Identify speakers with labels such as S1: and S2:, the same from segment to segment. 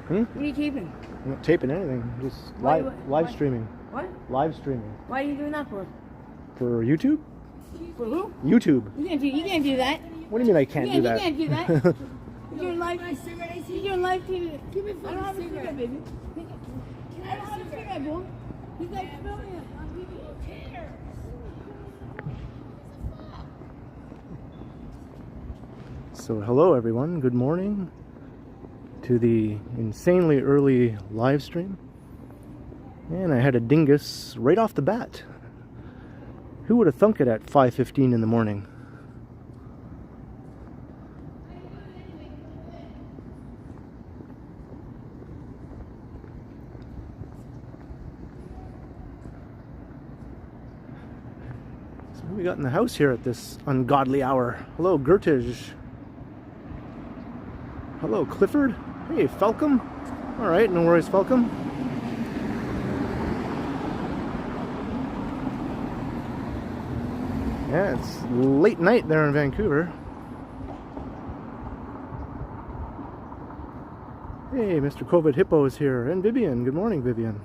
S1: Hmm?
S2: What are you taping?
S1: I'm not taping anything. Just live streaming.
S2: What?
S1: Live streaming.
S2: Why are you doing that for?
S1: For YouTube?
S2: For who?
S1: YouTube.
S2: You can't do that.
S1: What do you mean I can't do that?
S2: You can't do that. You're live. You're live TV. Give me I don't have a cigarette, baby. I don't have a cigarette, boy. He's like filming it on TV.
S1: So hello everyone, good morning to the insanely early live stream. And I had a dingus right off the bat. Who would have thunk it at 5:15 in the morning? So what do we got in the house here at this ungodly hour? Hello Gertige. Hello Clifford. Hey Falcom. Alright, no worries Falcom. Yeah, it's late night there in Vancouver. Hey, Mr. COVID Hippo is here. And Vivian. Good morning, Vivian.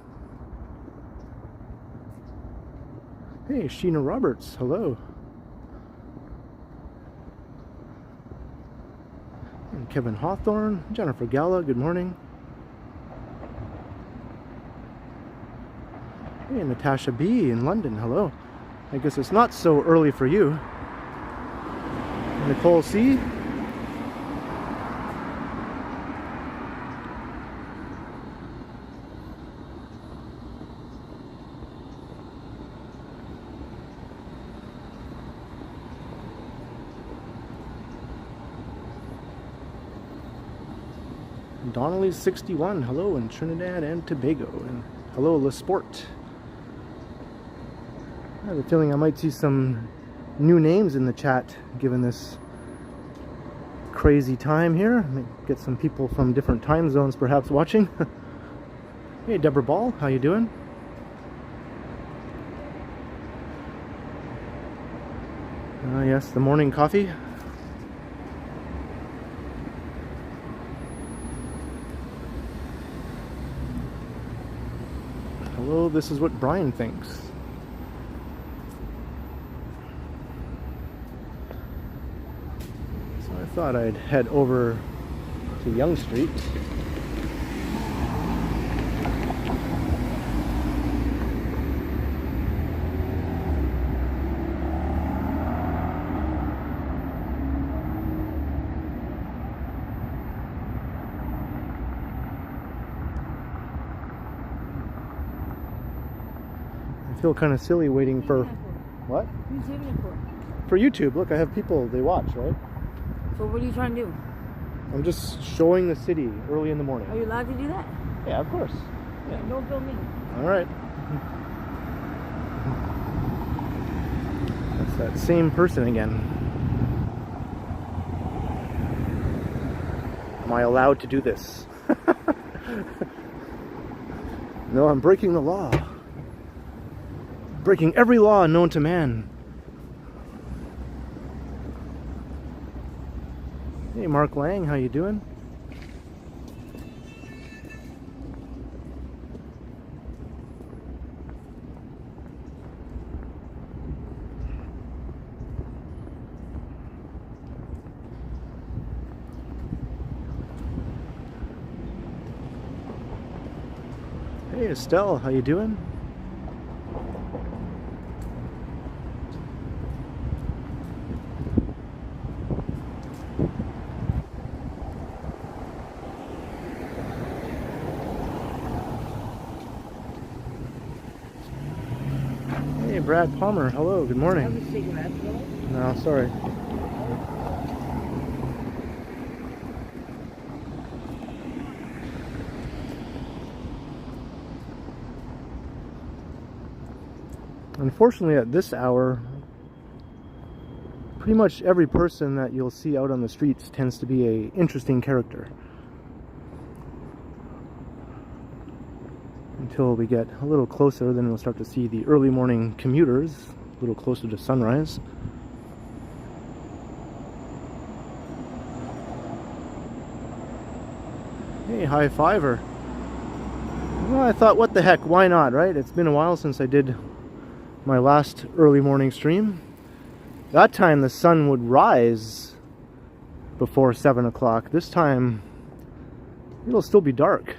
S1: Hey, Sheena Roberts. Hello. And Kevin Hawthorne. Jennifer Gala. Good morning. Hey, Natasha B. in London. Hello. I guess it's not so early for you. Nicole C. Donnelly's 61. Hello in Trinidad and Tobago. And hello Lesport. I have a feeling I might see some new names in the chat given this crazy time here. Might get some people from different time zones perhaps watching. Hey Deborah Ball, how you doing? Yes, the morning coffee. Hello, this is what Brian thinks. I thought I'd head over to Yonge Street. I feel kind of silly waiting for... What?
S2: Who's taping it for?
S1: For YouTube. Look, I have people, they watch, right?
S2: So what are you trying to do?
S1: I'm just showing the city early in the morning.
S2: Are you allowed to do that?
S1: Yeah, of course.
S2: Yeah. Don't film me.
S1: Alright. That's that same person again. Am I allowed to do this? No, I'm breaking the law. Breaking every law known to man. Hey Mark Lang, how you doing? Hey Estelle, how you doing? Brad Palmer, hello, good morning.
S2: Have a cigarette,
S1: no, sorry. Unfortunately, at this hour, pretty much every person that you'll see out on the streets tends to be an interesting character. Until we get a little closer, then we'll start to see the early morning commuters, a little closer to sunrise. Hey, high fiver. Well, I thought, what the heck, why not, right? It's been a while since I did my last early morning stream. That time the sun would rise before 7 o'clock. This time it'll still be dark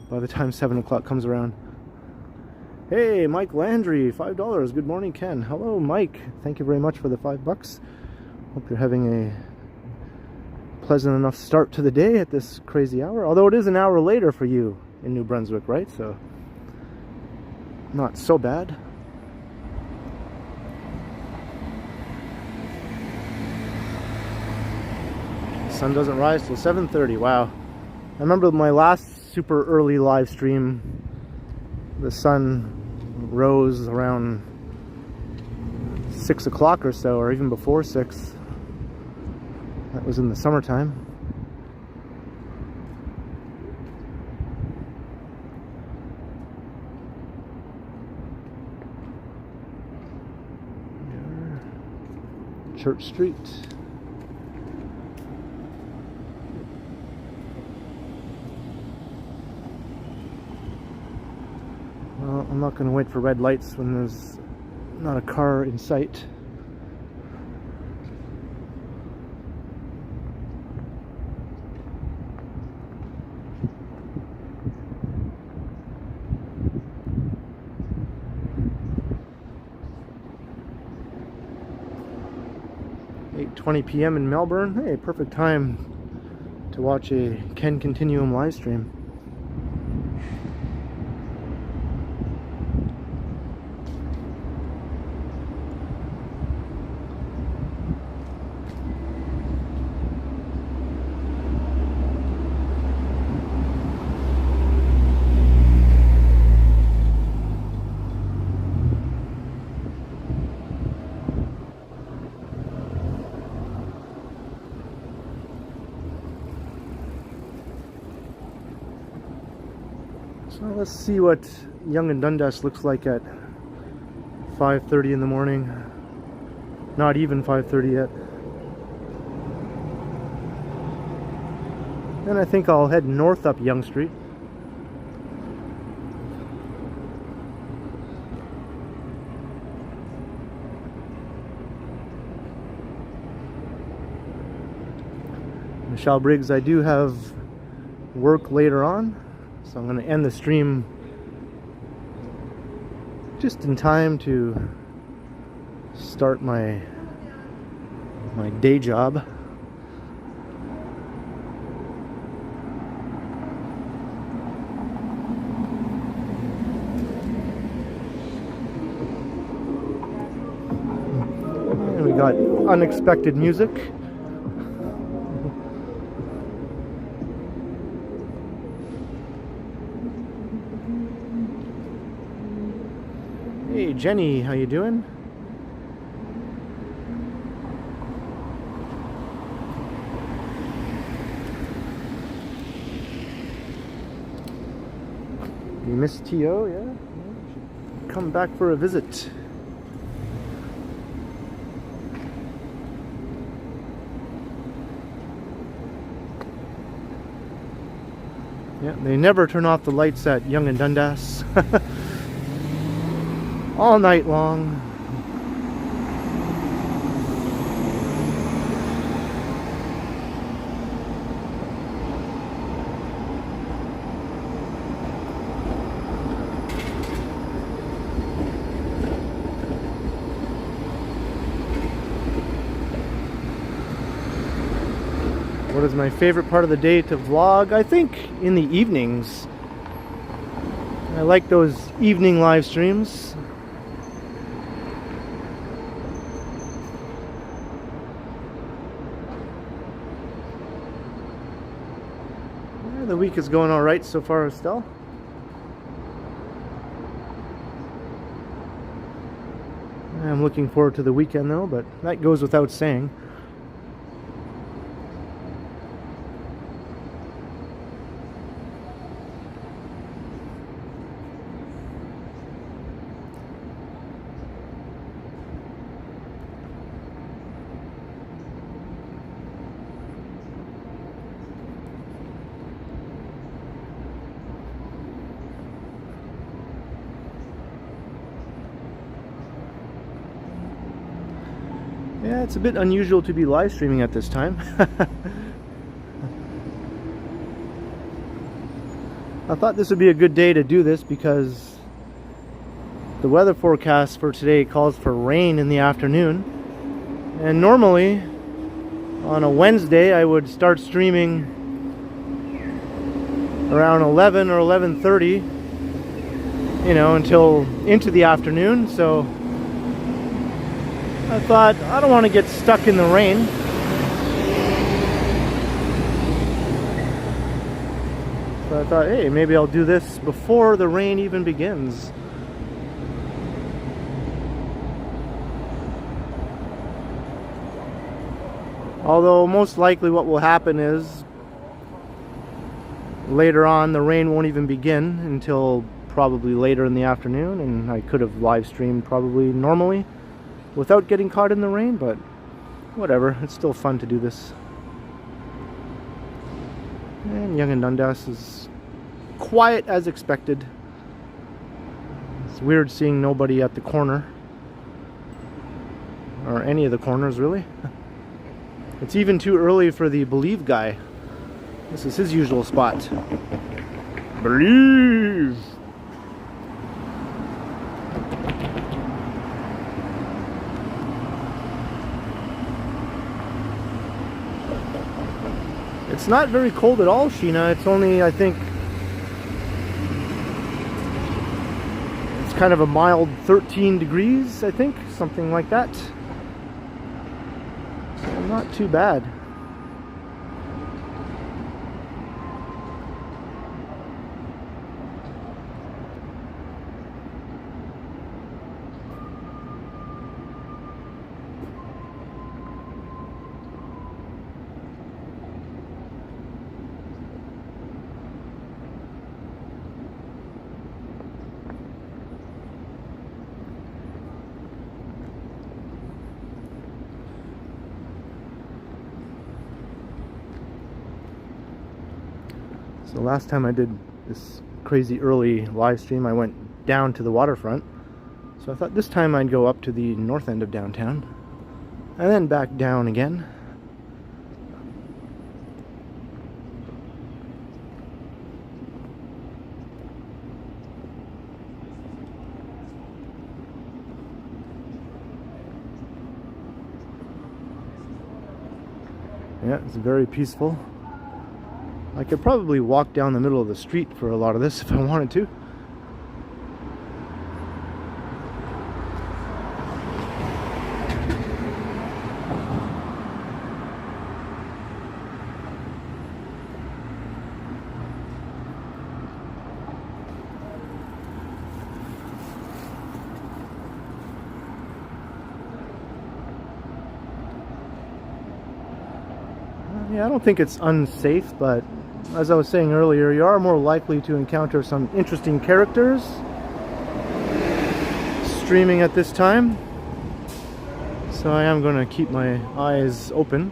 S1: by the time 7 o'clock comes around. Hey, Mike Landry, $5. Good morning, Ken. Hello, Mike. Thank you very much for the $5. Hope you're having a pleasant enough start to the day at this crazy hour. Although it is an hour later for you in New Brunswick, right? So, not so bad. Sun doesn't rise till 7:30. Wow. I remember my last super early live stream, the sun rose around 6 o'clock or so, or even before 6. That was in the summertime. Church Street. Well, I'm not going to wait for red lights when there's not a car in sight. .20 p.m. in Melbourne. Hey, perfect time to watch a TheKenContinuum live stream. So let's see what Yonge and Dundas looks like at 5:30 in the morning. Not even 5:30 yet. Then I think I'll head north up Yonge Street. Michelle Briggs, I do have work later on. So I'm going to end the stream just in time to start my day job. And we got unexpected music. Hey Jenny, how you doing? You missed T.O., yeah? Come back for a visit. Yeah, they never turn off the lights at Yonge and Dundas. All night long. What is my favorite part of the day to vlog? I think in the evenings. I like those evening live streams. The week is going all right so far, Estelle. I'm looking forward to the weekend though, but that goes without saying. Yeah, it's a bit unusual to be live streaming at this time. I thought this would be a good day to do this because the weather forecast for today calls for rain in the afternoon. And normally on a Wednesday I would start streaming around 11 or 11:30, you know, until into the afternoon. So I thought, I don't want to get stuck in the rain. So I thought, hey, maybe I'll do this before the rain even begins. Although most likely what will happen is later on the rain won't even begin until probably later in the afternoon, and I could have live streamed probably normally without getting caught in the rain, but whatever, it's still fun to do this. And Yonge and Dundas is quiet as expected. It's weird seeing nobody at the corner, or any of the corners really. It's even too early for the Believe guy. This is his usual spot. Believe! It's not very cold at all, Sheena. It's only, I think, it's kind of a mild 13 degrees, I think. Something like that. So not too bad. So last time I did this crazy early live stream, I went down to the waterfront. So I thought this time I'd go up to the north end of downtown and then back down again. Yeah, it's very peaceful. I could probably walk down the middle of the street for a lot of this if I wanted to. Yeah, I don't think it's unsafe, but as I was saying earlier, you are more likely to encounter some interesting characters streaming at this time. So I am going to keep my eyes open.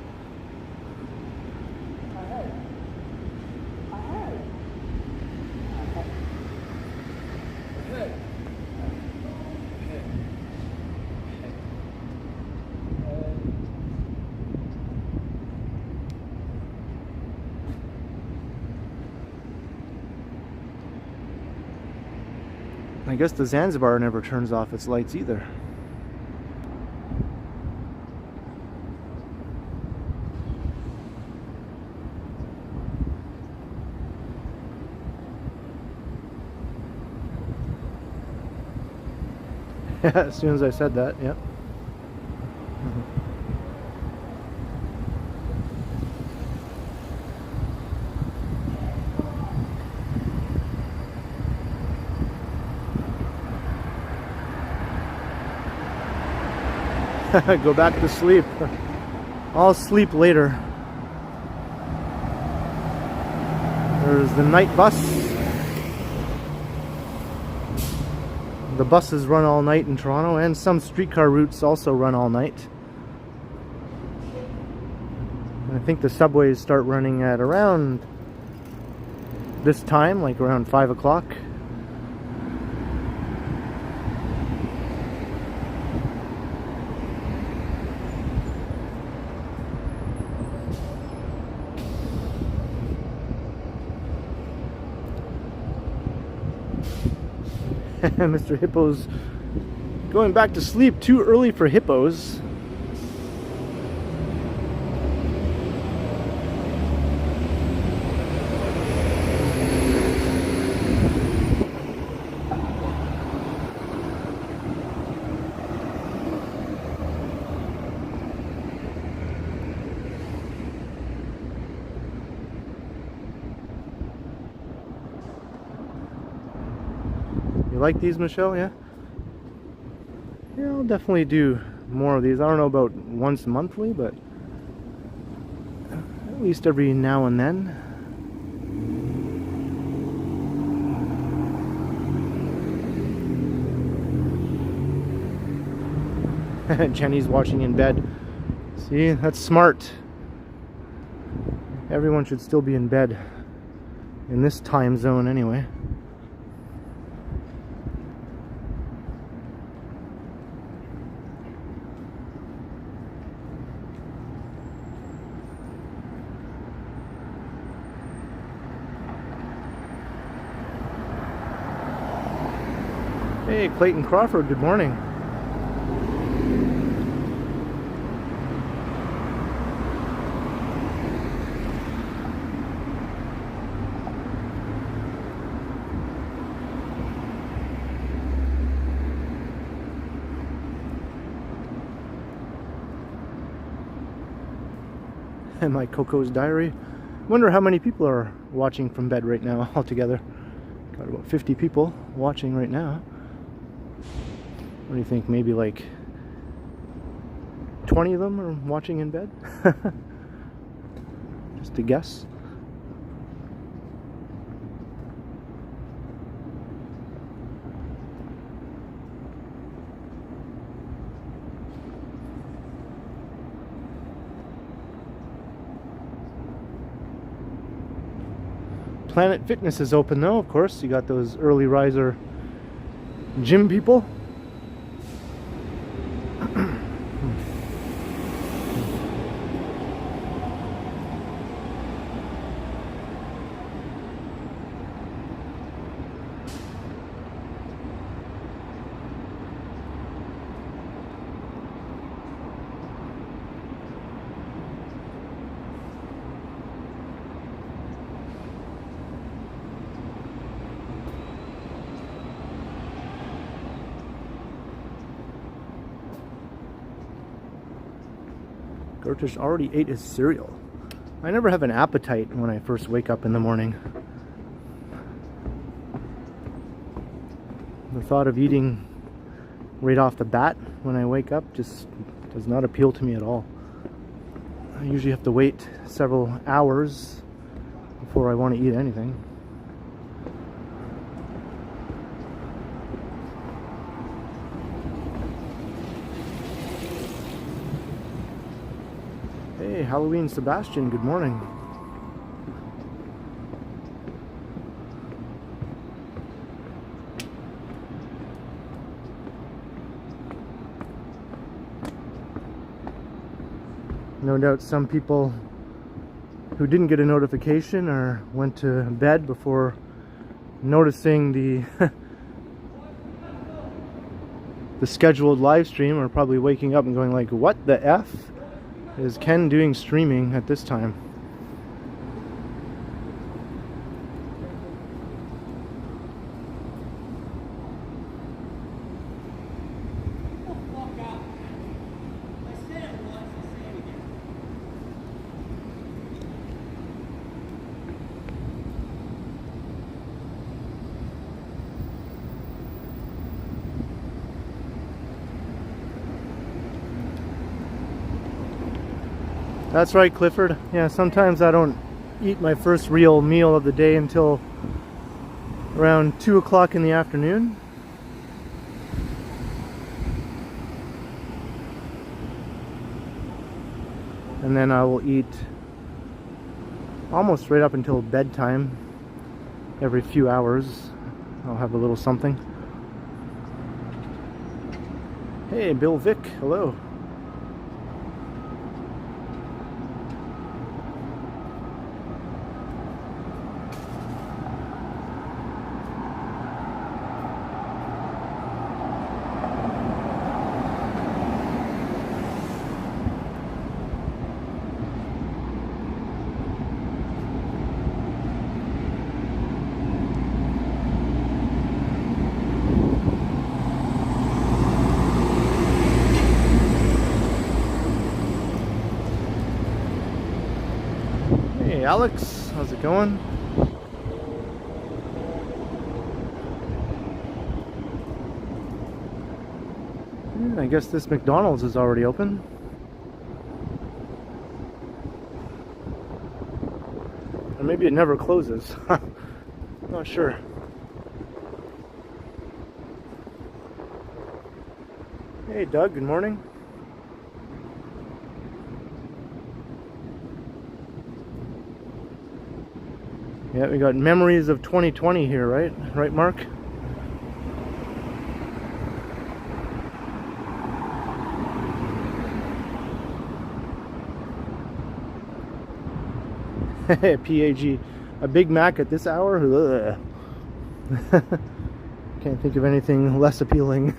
S1: I guess the Zanzibar never turns off its lights either. Yeah, as soon as I said that, yep. Go back to sleep. I'll sleep later. There's the night bus. The buses run all night in Toronto, and some streetcar routes also run all night. And I think the subways start running at around this time, like around 5 o'clock. Mr. Hippo's going back to sleep too early for hippos. You like these, Michelle? Yeah? Yeah, I'll definitely do more of these. I don't know about once monthly, but at least every now and then. Jenny's watching in bed. See, that's smart. Everyone should still be in bed in this time zone anyway. Hey, Clayton Crawford, good morning. And my Coco's Diary. Wonder how many people are watching from bed right now altogether. Got about 50 people watching right now. What do you think? Maybe like 20 of them are watching in bed? Just a guess. Planet Fitness is open though, of course. You got those early riser gym people. Gertish already ate his cereal. I never have an appetite when I first wake up in the morning. The thought of eating right off the bat when I wake up just does not appeal to me at all. I usually have to wait several hours before I want to eat anything. Hey, Halloween Sebastian, good morning. No doubt some people who didn't get a notification or went to bed before noticing the the scheduled live stream are probably waking up and going like, what the F is Ken doing streaming at this time? That's right, Clifford. Yeah, sometimes I don't eat my first real meal of the day until around 2 o'clock in the afternoon. And then I will eat almost right up until bedtime. Every few hours I'll have a little something. Hey, Bill Vick, hello. Hey Alex, how's it going? I guess this McDonald's is already open. Or maybe it never closes. Not sure. Hey Doug, good morning. Yeah, we got memories of 2020 here, right? Right, Mark? PAG, a Big Mac at this hour? Ugh. Can't think of anything less appealing.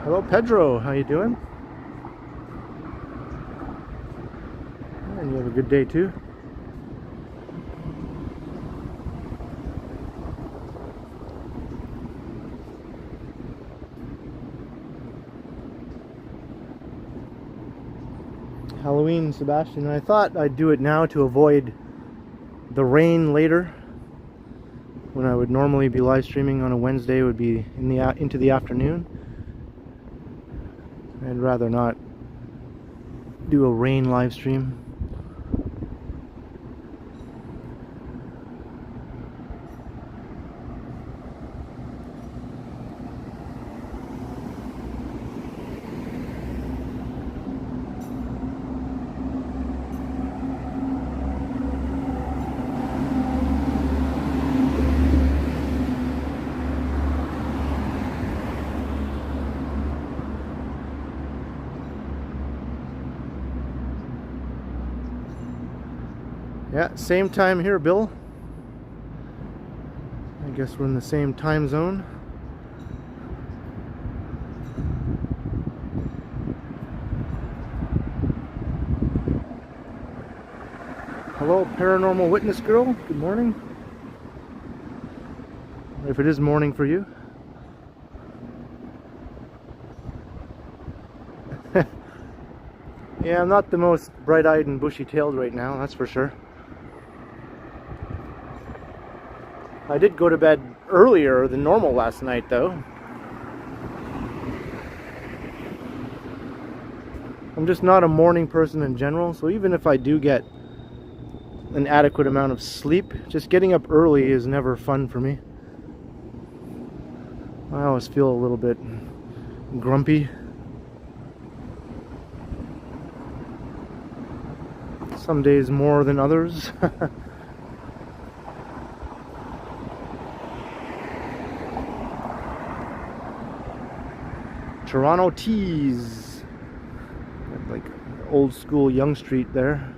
S1: Hello Pedro, how you doing? And you have a good day too? Halloween, Sebastian. I thought I'd do it now to avoid the rain later. When I would normally be live streaming on a Wednesday, it would be into the afternoon. I'd rather not do a rain live stream. Yeah, same time here, Bill. I guess we're in the same time zone. Hello, paranormal witness girl. Good morning. If it is morning for you. Yeah, I'm not the most bright-eyed and bushy-tailed right now, that's for sure. I did go to bed earlier than normal last night, though. I'm just not a morning person in general, so even if I do get an adequate amount of sleep, just getting up early is never fun for me. I always feel a little bit grumpy. Some days more than others. Toronto Tees, like old school Yonge Street there.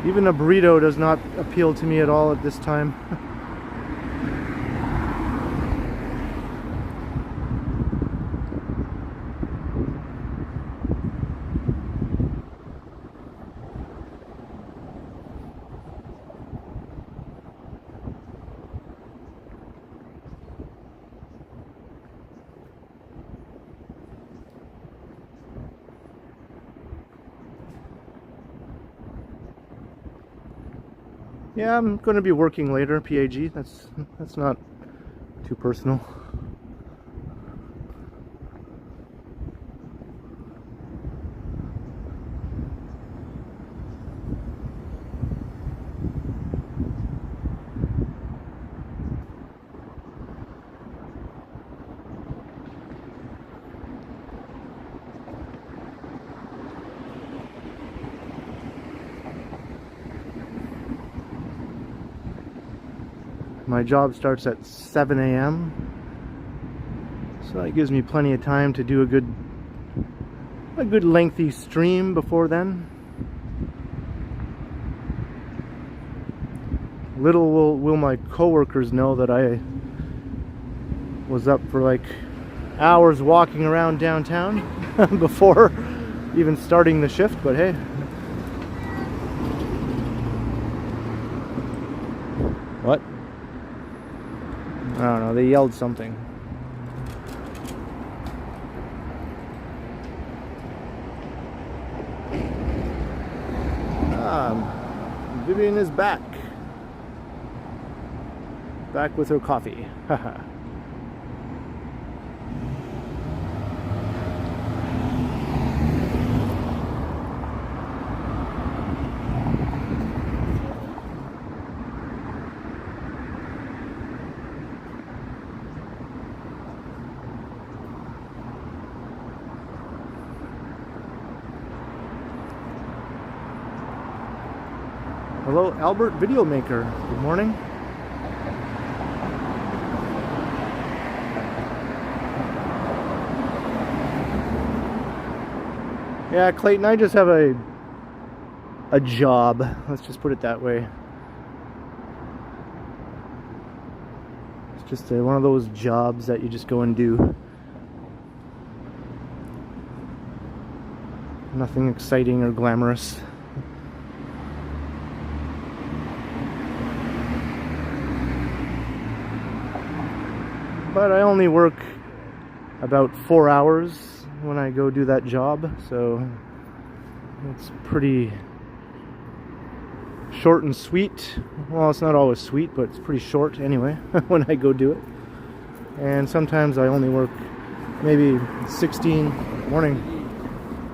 S1: Even a burrito does not appeal to me at all at this time. Yeah, I'm going to be working later, PAG. That's not too personal. My job starts at 7 a.m. so that gives me plenty of time to do a good lengthy stream before then. Little will my coworkers know that I was up for like hours walking around downtown. before even starting the shift, but hey. What? I don't know, they yelled something. Vivian is back. Back with her coffee. Haha. Hello, Albert Video Maker. Good morning. Yeah, Clayton, I just have a job. Let's just put it that way. It's just one of those jobs that you just go and do. Nothing exciting or glamorous. But I only work about 4 hours when I go do that job, so it's pretty short and sweet. Well, it's not always sweet, but it's pretty short anyway when I go do it. And sometimes I only work maybe 16 morning.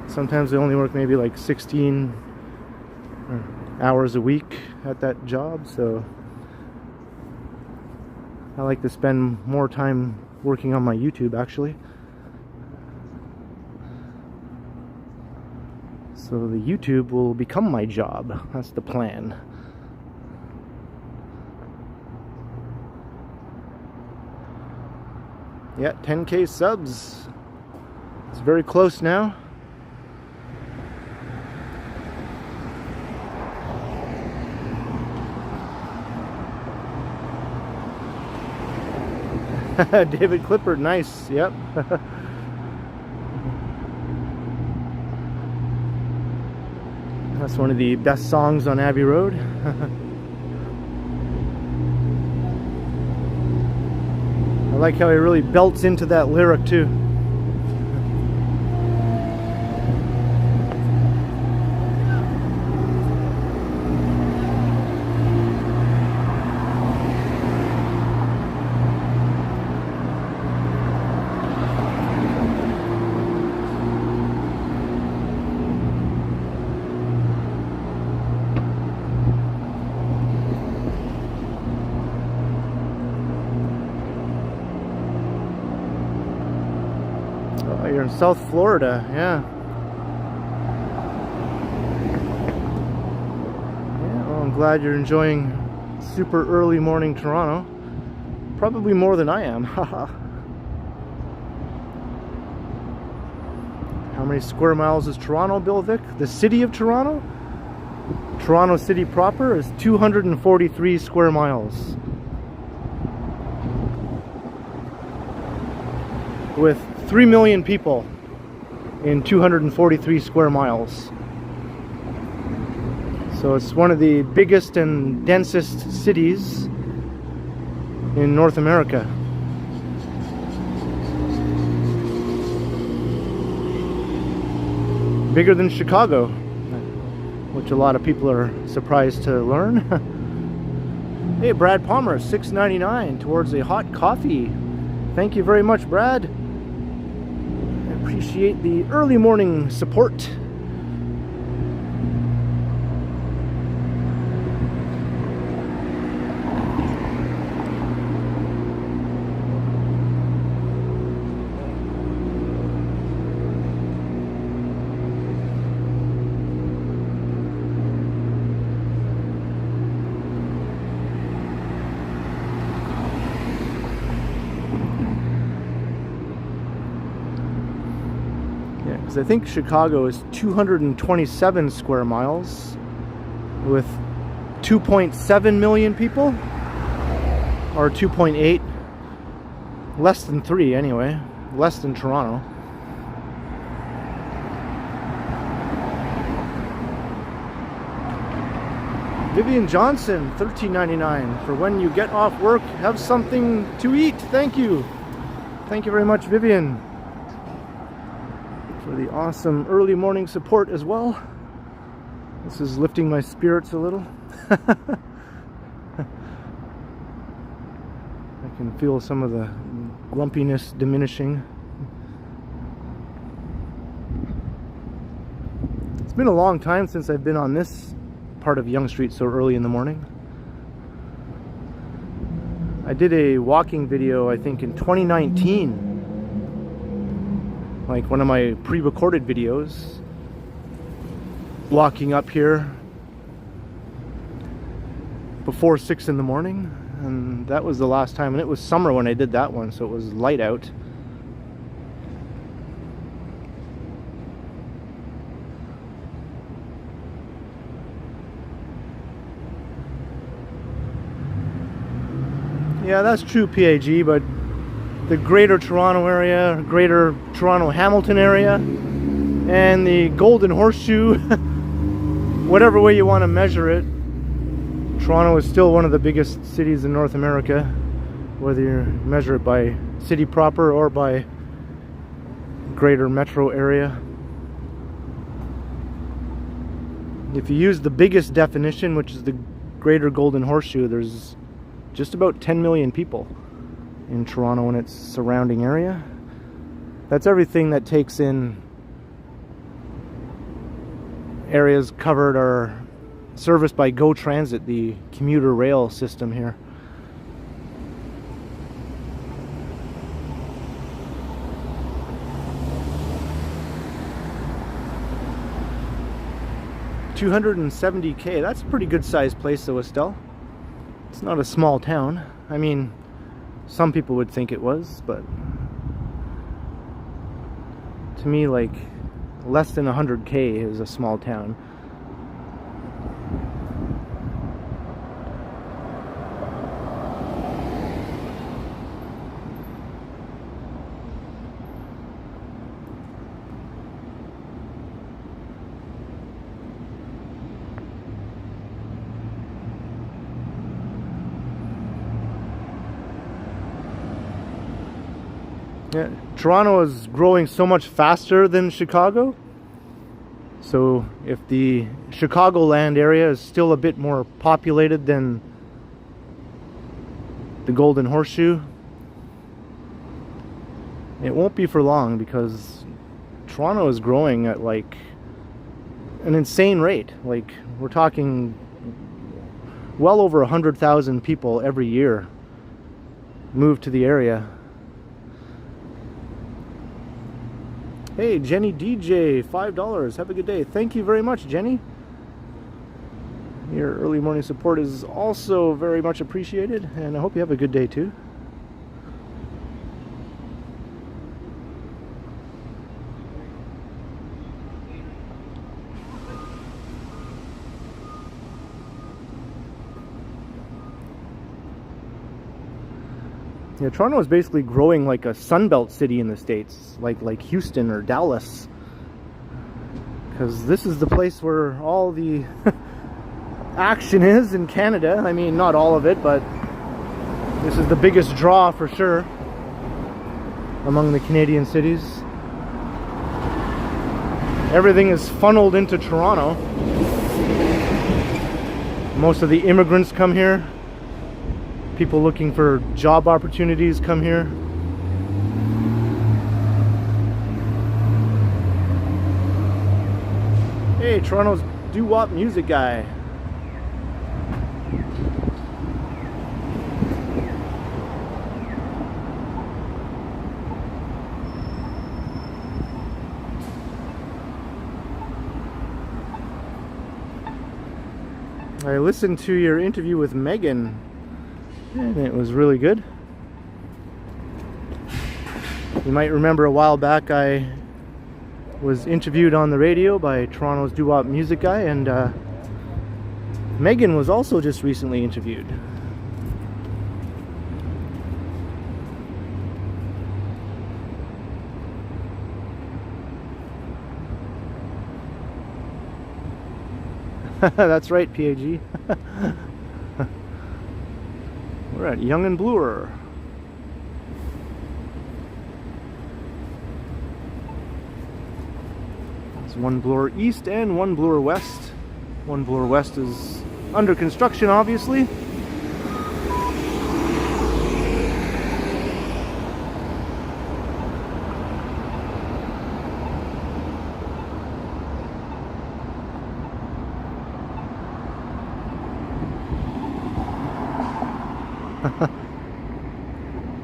S1: Sometimes I only work maybe like 16 hours a week at that job, so I like to spend more time working on my YouTube, actually. So the YouTube will become my job. That's the plan. Yeah, 10K subs. It's very close now. David Clippard, nice, yep. That's one of the best songs on Abbey Road. I like how he really belts into that lyric too. You're in South Florida, yeah. Yeah, well, I'm glad you're enjoying super early morning Toronto. Probably more than I am, haha. How many square miles is Toronto, Bill Vic? The city of Toronto? Toronto City proper is 243 square miles. With 3 million people in 243 square miles. So it's one of the biggest and densest cities in North America. Bigger than Chicago, which a lot of people are surprised to learn. Hey, Brad Palmer, $6.99 towards a hot coffee. Thank you very much, Brad. Appreciate the early morning support. I think Chicago is 227 square miles with 2.7 million people, or 2.8, less than 3 anyway, less than Toronto. Vivian Johnson, $13.99 for when you get off work, have something to eat. Thank you. Thank you very much, Vivian, for the awesome early morning support as well. This is lifting my spirits a little. I can feel some of the grumpiness diminishing. It's been a long time since I've been on this part of Yonge Street so early in the morning. I did a walking video, I think in 2019, like one of my pre-recorded videos, walking up here before 6 in the morning, and that was the last time, and it was summer when I did that one, so it was light out. Yeah, that's true, PAG, but the Greater Toronto area, Greater Toronto Hamilton area, and the Golden Horseshoe, whatever way you want to measure it, Toronto is still one of the biggest cities in North America, whether you measure it by city proper or by greater metro area. If you use the biggest definition, which is the Greater Golden Horseshoe, there's just about 10 million people in Toronto and its surrounding area. That's everything that takes in areas covered or serviced by GO Transit, the commuter rail system here. $270K, that's a pretty good sized place though, Estelle. It's not a small town. I mean, some people would think it was, but to me, like, less than 100K is a small town. Yeah, Toronto is growing so much faster than Chicago. So if the Chicagoland area is still a bit more populated than the Golden Horseshoe, it won't be for long, because Toronto is growing at like an insane rate. Like, we're talking well over 100,000 people every year move to the area. Hey, Jenny DJ, $5. Have a good day. Thank you very much, Jenny. Your early morning support is also very much appreciated, and I hope you have a good day too. Yeah, Toronto is basically growing like a Sunbelt city in the States, like Houston or Dallas. Because this is the place where all the action is in Canada. I mean, not all of it, but this is the biggest draw for sure among the Canadian cities. Everything is funneled into Toronto. Most of the immigrants come here. People looking for job opportunities come here. Hey, Toronto's doo-wop music guy. I listened to your interview with Megan, and it was really good. You might remember a while back I was interviewed on the radio by Toronto's doo-wop music guy, and Megan was also just recently interviewed. That's right, PAG. We're at Young and Bloor. There's one Bloor East and one Bloor West. One Bloor West is under construction, obviously.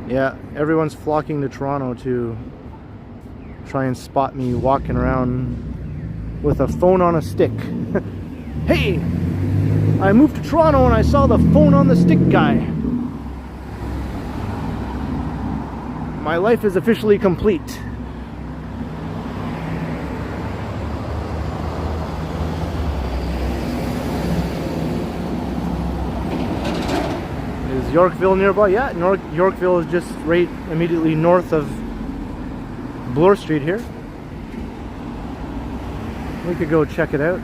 S1: Yeah, everyone's flocking to Toronto to try and spot me walking around with a phone on a stick. Hey! I moved to Toronto and I saw the phone on the stick guy. My life is officially complete. Is Yorkville nearby? Yeah, Yorkville is just right immediately north of Bloor Street here. We could go check it out.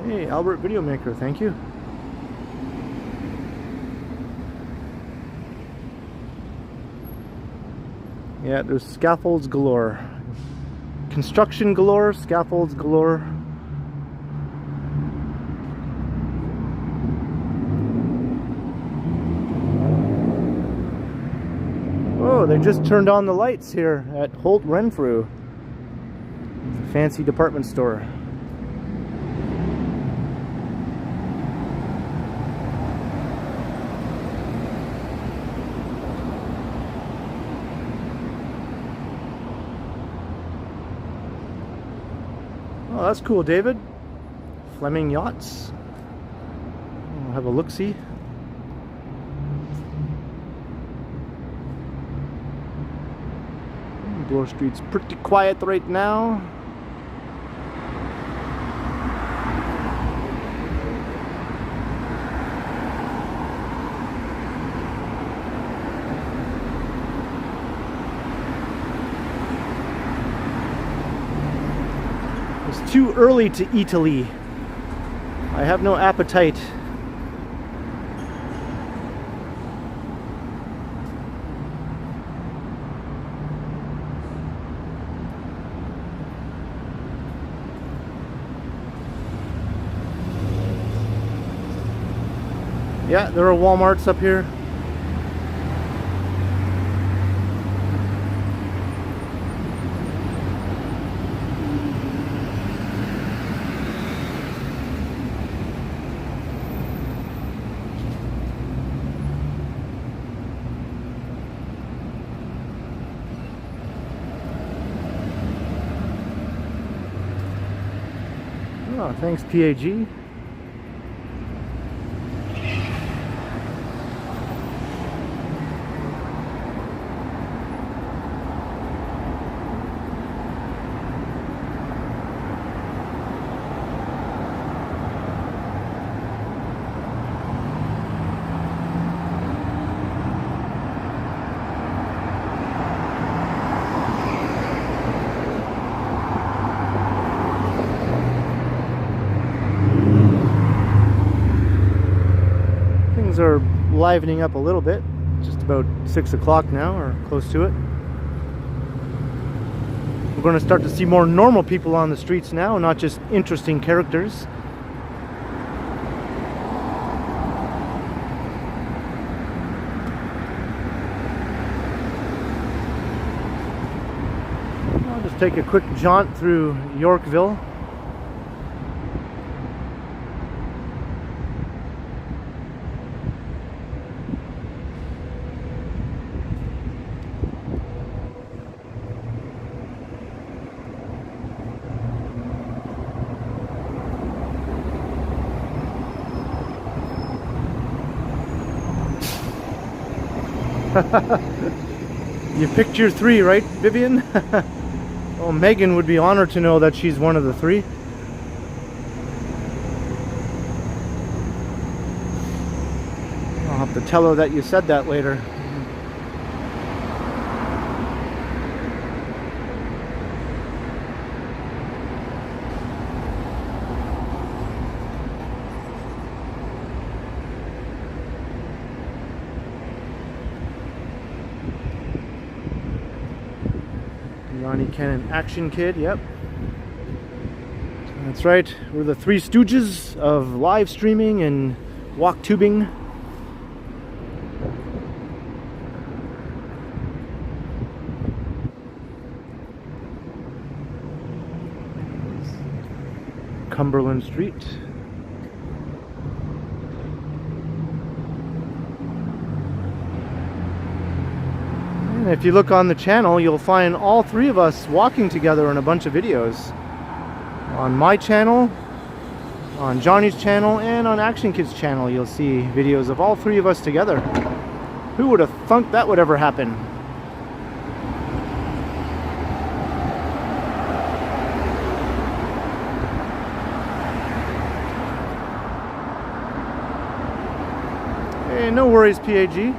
S1: Hey, Albert Video Maker, thank you. Yeah, there's scaffolds galore. Construction galore, scaffolds galore. Oh, they just turned on the lights here at Holt Renfrew. It's a fancy department store. Oh, that's cool, David. Fleming Yachts. I'll have a look-see. Bloor Street's pretty quiet right now. It's too early to Italy. I have no appetite. Yeah, there are Walmarts up here. Oh, thanks, PAG. Are livening up a little bit. Just about 6 o'clock now, or close to it. We're going to start to see more normal people on the streets now, not just interesting characters. I'll just take a quick jaunt through Yorkville. You picked your three, right, Vivian? Oh, Megan would be honored to know that she's one of the three. have to tell her that you said that later. Johnny Cannon Action Kid, yep. That's right, we're the Three Stooges of live streaming and walk tubing. Cumberland Street. And if you look on the channel, you'll find all three of us walking together in a bunch of videos. On my channel, on Johnny's channel, and on Action Kid's channel, you'll see videos of all three of us together. Who would have thunk that would ever happen? Hey, no worries, PAG.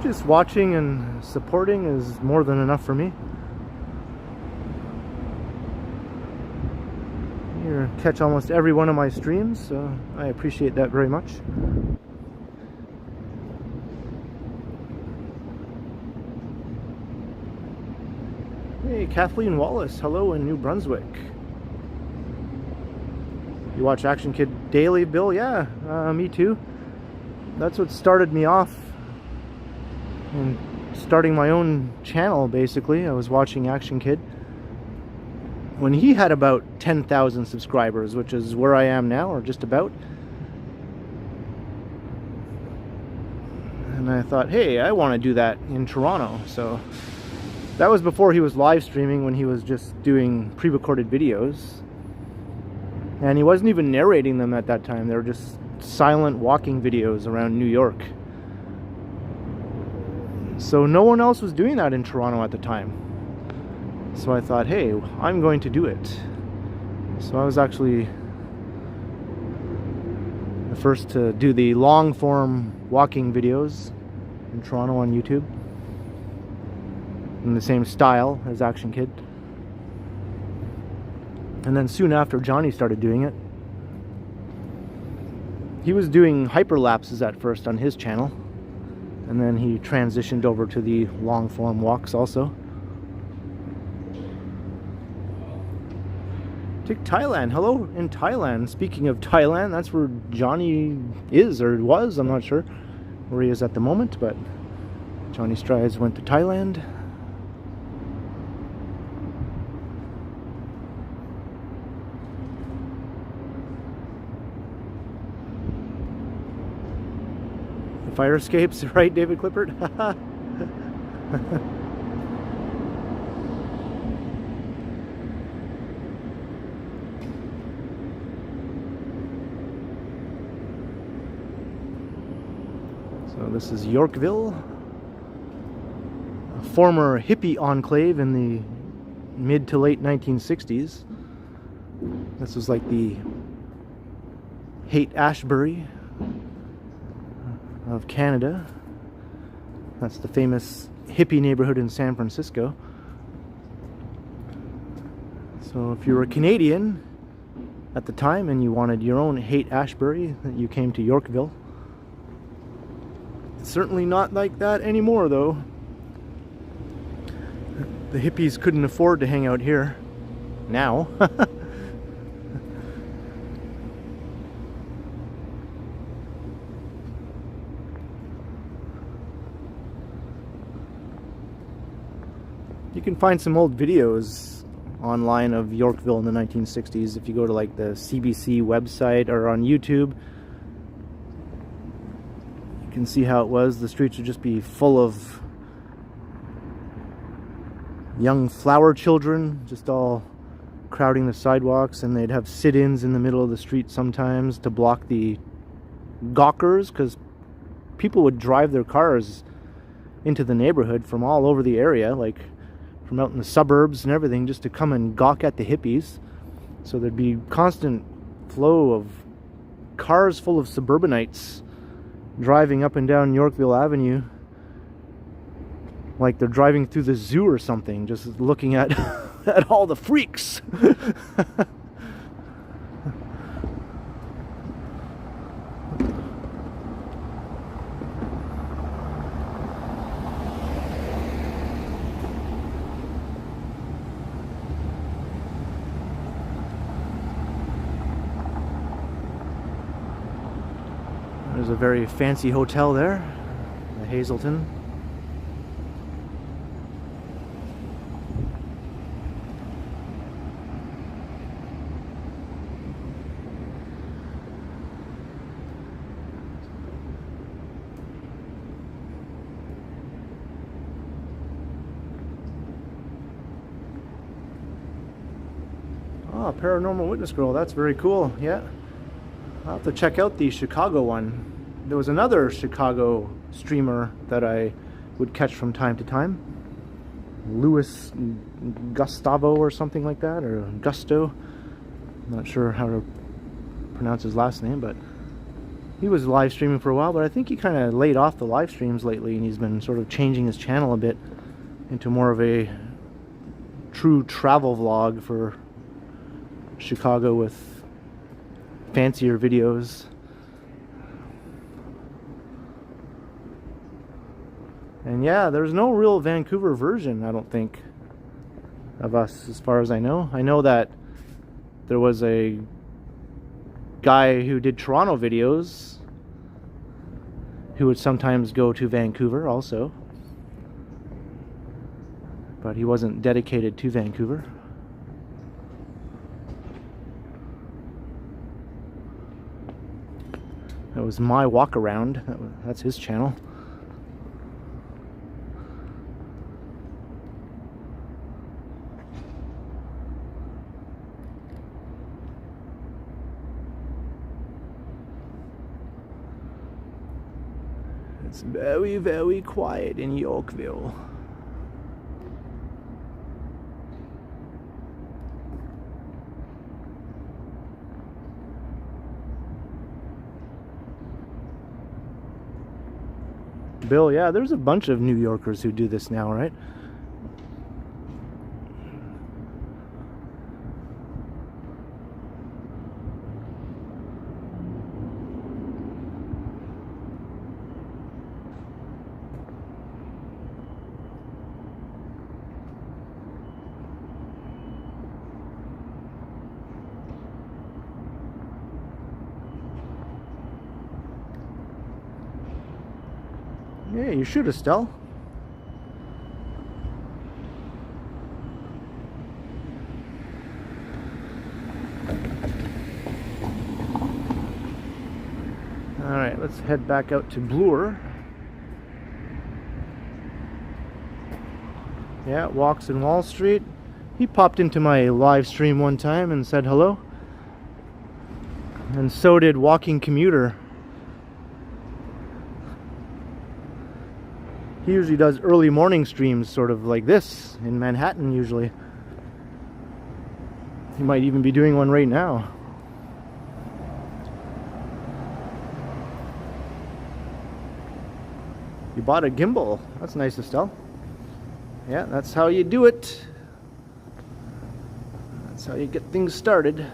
S1: Just watching and supporting is more than enough for me. You catch almost every one of my streams, so I appreciate that very much. Hey, Kathleen Wallace, hello in New Brunswick. You watch Action Kid daily, Bill? Yeah, me too. That's what started me off and starting my own channel. Basically, I was watching Action Kid when he had about 10,000 subscribers, which is where I am now, or just about. And I thought, hey, I want to do that in Toronto. So that was before he was live streaming, when he was just doing pre-recorded videos. And he wasn't even narrating them at that time. They were just silent walking videos around New York. So no one else was doing that in Toronto at the time. So I thought, hey, I'm going to do it. So I was actually the first to do the long form walking videos in Toronto on YouTube, in the same style as Action Kid. And then soon after, Johnny started doing it. He was doing hyperlapses at first on his channel, and then he transitioned over to the long form walks also. Tick Thailand, hello in Thailand. Speaking of Thailand, that's where Johnny is, or was, I'm not sure where he is at the moment, but Johnny Strides went to Thailand. The fire escapes, right, David Clippard? So this is Yorkville, a former hippie enclave in the mid to late 1960s. This was like the Haight-Ashbury of Canada. That's the famous hippie neighborhood in San Francisco. So if you were a Canadian at the time and you wanted your own Haight-Ashbury, you came to Yorkville. It's certainly not like that anymore, though. The hippies couldn't afford to hang out here now. You can find some old videos online of Yorkville in the 1960s if you go to like the CBC website or on YouTube. You can see how it was. The streets would just be full of young flower children, just all crowding the sidewalks, and they'd have sit-ins in the middle of the street sometimes to block the gawkers, because people would drive their cars into the neighborhood from all over the area, like from out in the suburbs and everything, just to come and gawk at the hippies. So there'd be constant flow of cars full of suburbanites driving up and down Yorkville Avenue like they're driving through the zoo or something, just looking at at all the freaks. There's a very fancy hotel there, the Hazelton. Oh, Paranormal Witness Girl, that's very cool, yeah. I'll have to check out the Chicago one. There was another Chicago streamer that I would catch from time to time. Louis Gustavo or something like that, or Gusto. I'm not sure how to pronounce his last name, but he was live streaming for a while, but I think he kind of laid off the live streams lately, and he's been sort of changing his channel a bit into more of a true travel vlog for Chicago with fancier videos. And yeah, there's no real Vancouver version, I don't think, of us as far as I know. I know that there was a guy who did Toronto videos who would sometimes go to Vancouver also, but he wasn't dedicated to Vancouver. That was My Walk Around. That's his channel. It's very, very quiet in Yorkville. Bill, yeah, there's a bunch of New Yorkers who do this now, right? Yeah, you should, Estelle. Alright, let's head back out to Bloor. Yeah, Walks in Wall Street. He popped into my live stream one time and said hello. And so did Walking Commuter. He usually does early morning streams sort of like this in Manhattan usually. He might even be doing one right now. You bought a gimbal. That's nice, Estelle. Yeah, that's how you do it. That's how you get things started.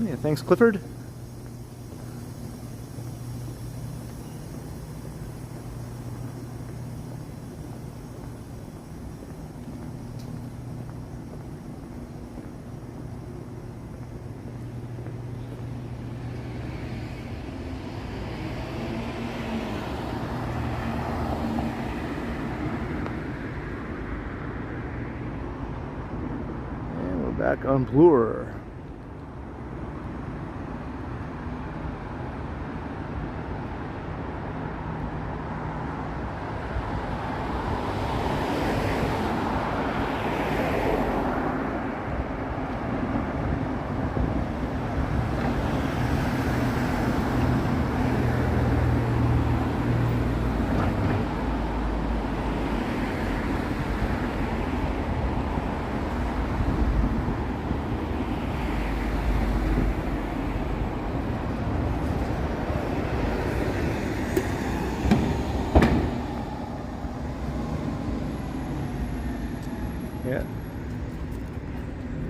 S1: Yeah, thanks, Clifford. Back on Bloor.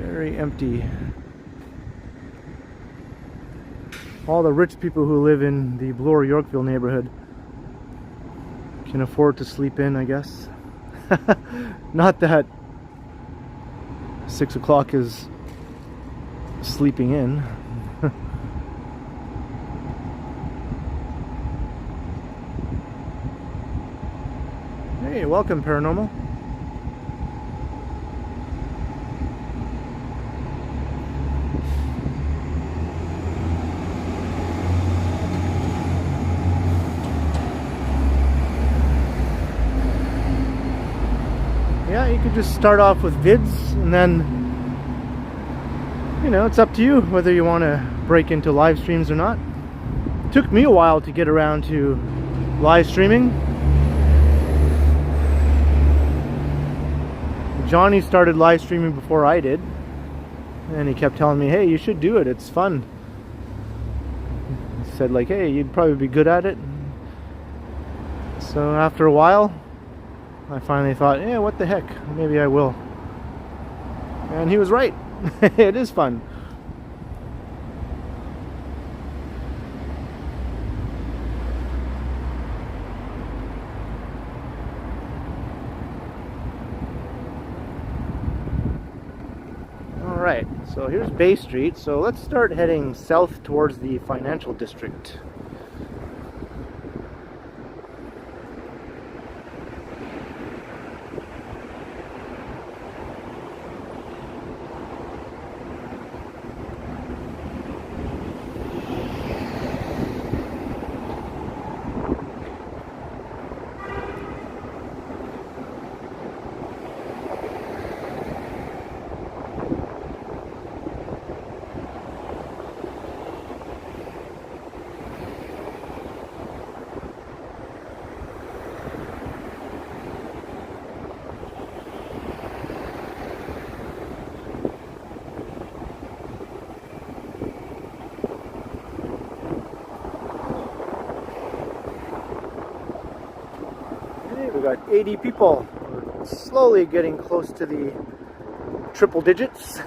S1: Very empty. All the rich people who live in the Bloor Yorkville neighborhood can afford to sleep in, I guess. Not that 6 o'clock is sleeping in. Hey, welcome, Paranormal. Yeah, you could just start off with vids, and then, you know, it's up to you whether you want to break into live streams or not. It took me a while to get around to live streaming. Johnny started live streaming before I did, and he kept telling me, hey, you should do it, it's fun. He said, like, hey, you'd probably be good at it. So after a while, I finally thought, yeah, what the heck, maybe I will. And he was right. It is fun. Alright, so here's Bay Street, so let's start heading south towards the financial district. We got 80 people. We're slowly getting close to the triple digits.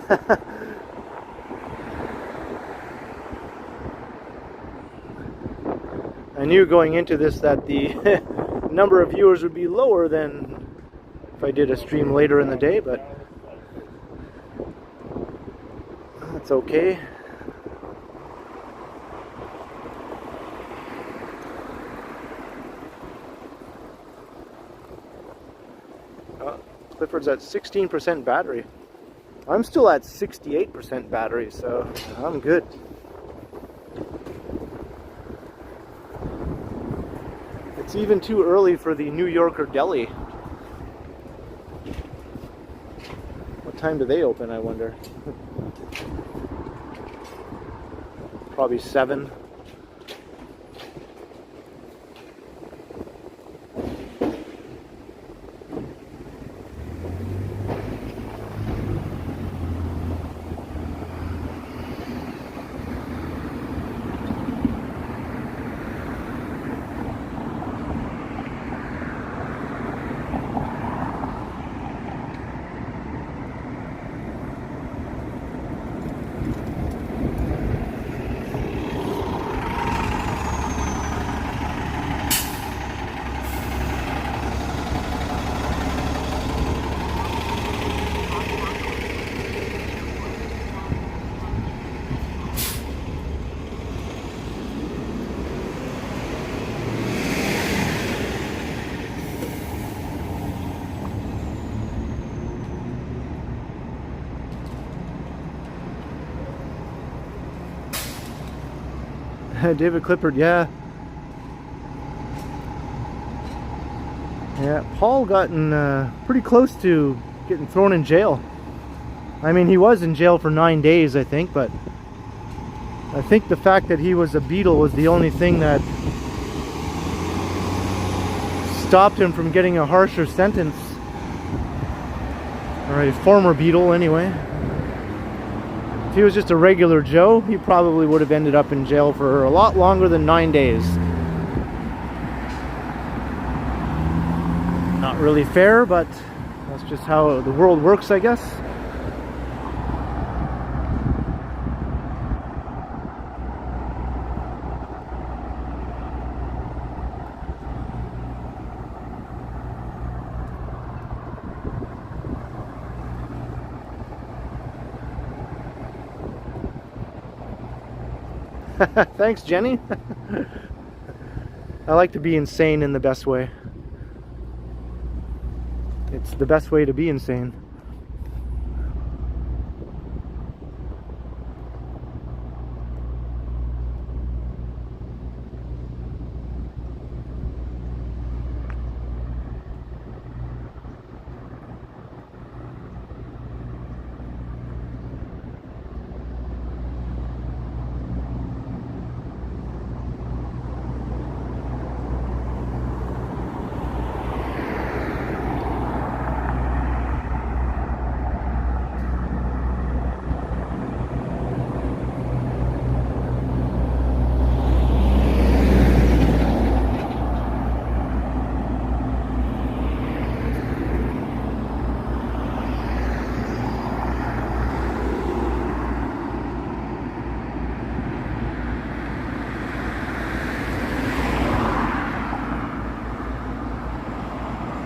S1: I knew going into this that the number of viewers would be lower than if I did a stream later in the day, but that's okay. Clifford's at 16% battery. I'm still at 68% battery, so I'm good. It's even too early for the New Yorker deli. What time do they open, I wonder? Probably 7. David Clifford, yeah. Yeah, Paul gotten pretty close to getting thrown in jail. I mean, he was in jail for 9 days, I think, but I think the fact that he was a Beatle was the only thing that stopped him from getting a harsher sentence. Or a former Beatle, anyway. If he was just a regular Joe, he probably would have ended up in jail for a lot longer than 9 days. Not really fair, but that's just how the world works, I guess. Thanks, Jenny. I like to be insane in the best way. It's the best way to be insane.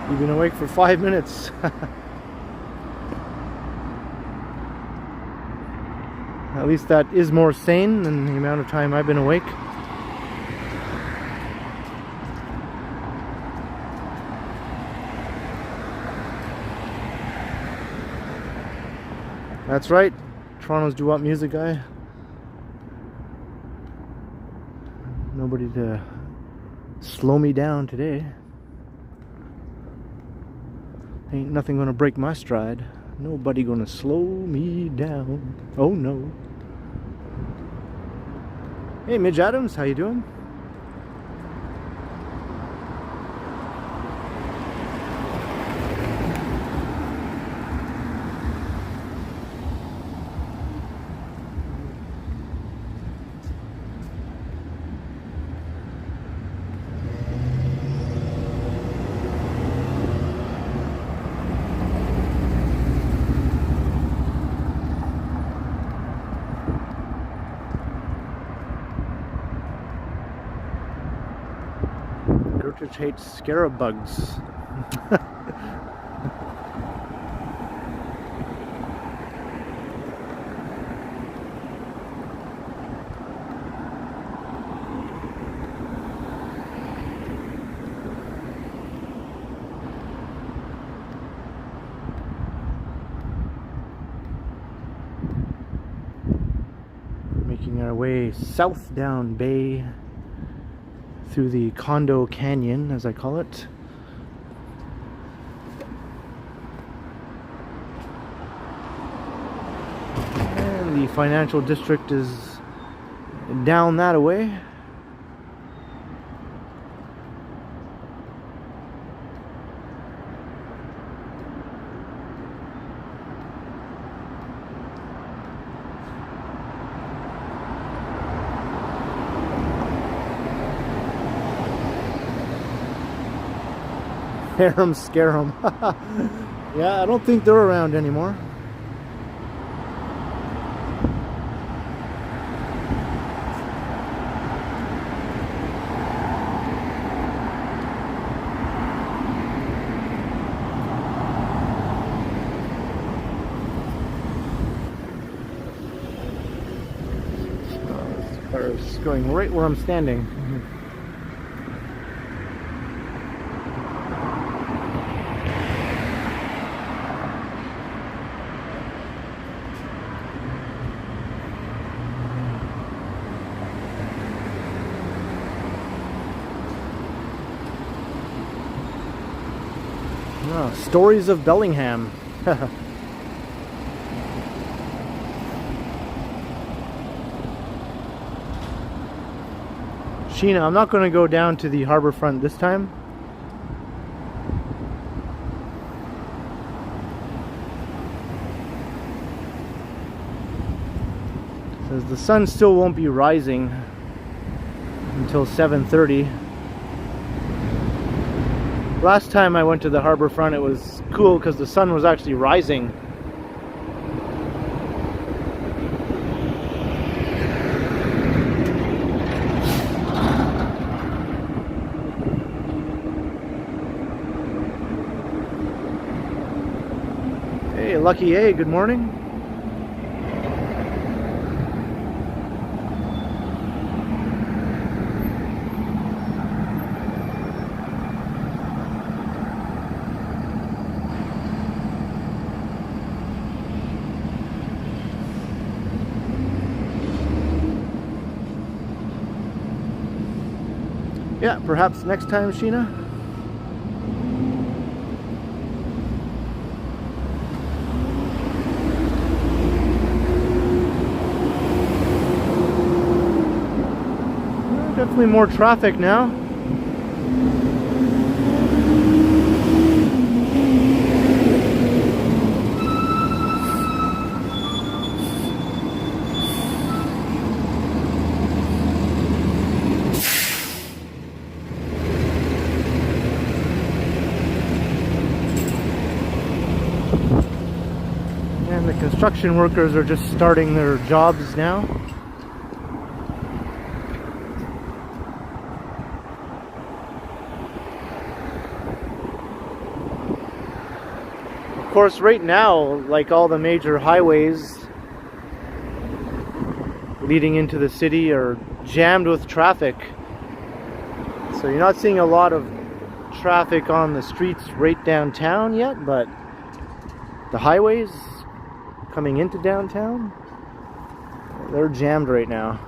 S1: You've been awake for 5 minutes. At least that is more sane than the amount of time I've been awake. That's right, Toronto's doo-wop music guy. Nobody to slow me down today. Ain't nothing gonna break my stride. Nobody gonna slow me down. Oh no. Hey Midge Adams, how you doing? Gertrude hates scarab bugs. Making our way south down Bay through the Condo Canyon, as I call it. And the financial district is down that way. Harem scare 'em. Yeah, I don't think they're around anymore. This car is going right where I'm standing. Oh, stories of Bellingham. Sheena, I'm not going to go down to the harbor front this time. Says the sun still won't be rising until 7:30. Last time I went to the harbor front, it was cool because the sun was actually rising. Hey, Lucky A, good morning. Yeah, perhaps next time, Sheena. Definitely more traffic now. And the construction workers are just starting their jobs now. Of course, right now, like all the major highways leading into the city are jammed with traffic. So you're not seeing a lot of traffic on the streets right downtown yet, but the highways coming into downtown, they're jammed right now.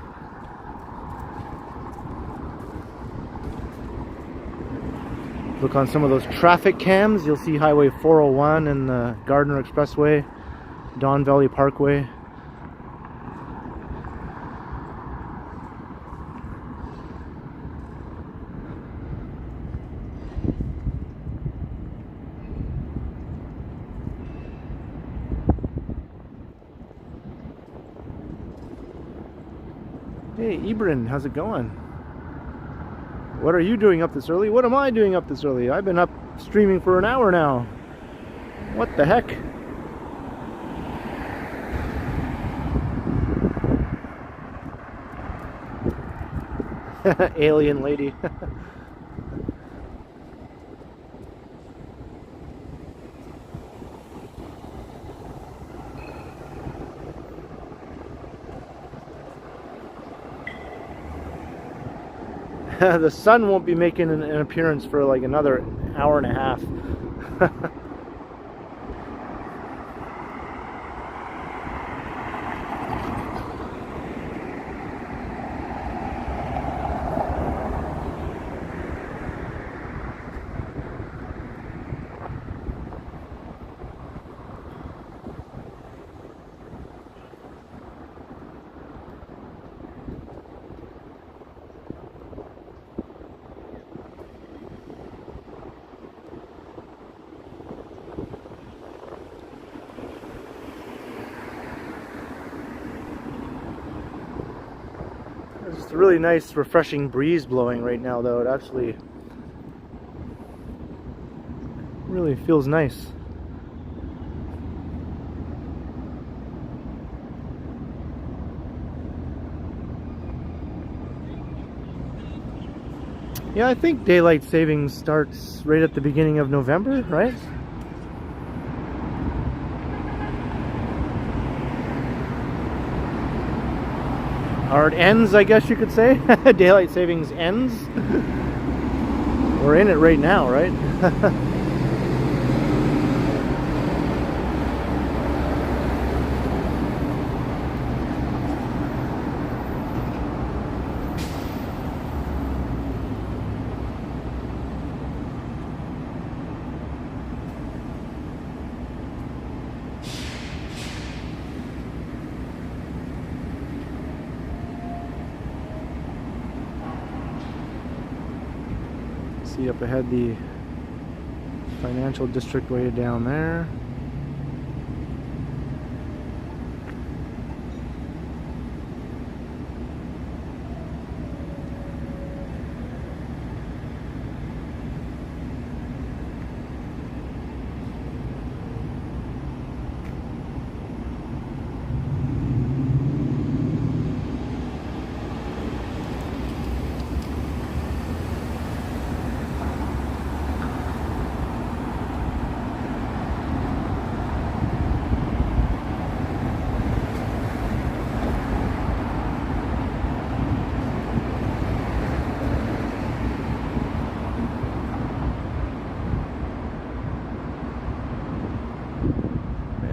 S1: Look on some of those traffic cams, you'll see Highway 401 and the Gardner Expressway, Don Valley Parkway. Hey, Ibrin, how's it going? What are you doing up this early? What am I doing up this early? I've been up streaming for an hour now. What the heck? Alien lady. The sun won't be making an appearance for like another hour and a half. It's a really nice, refreshing breeze blowing right now, though. It actually really feels nice. Yeah, I think daylight savings starts right at the beginning of November, right? Or it ends, I guess you could say. Daylight savings ends. We're in it right now, right? See up ahead the financial district way down there.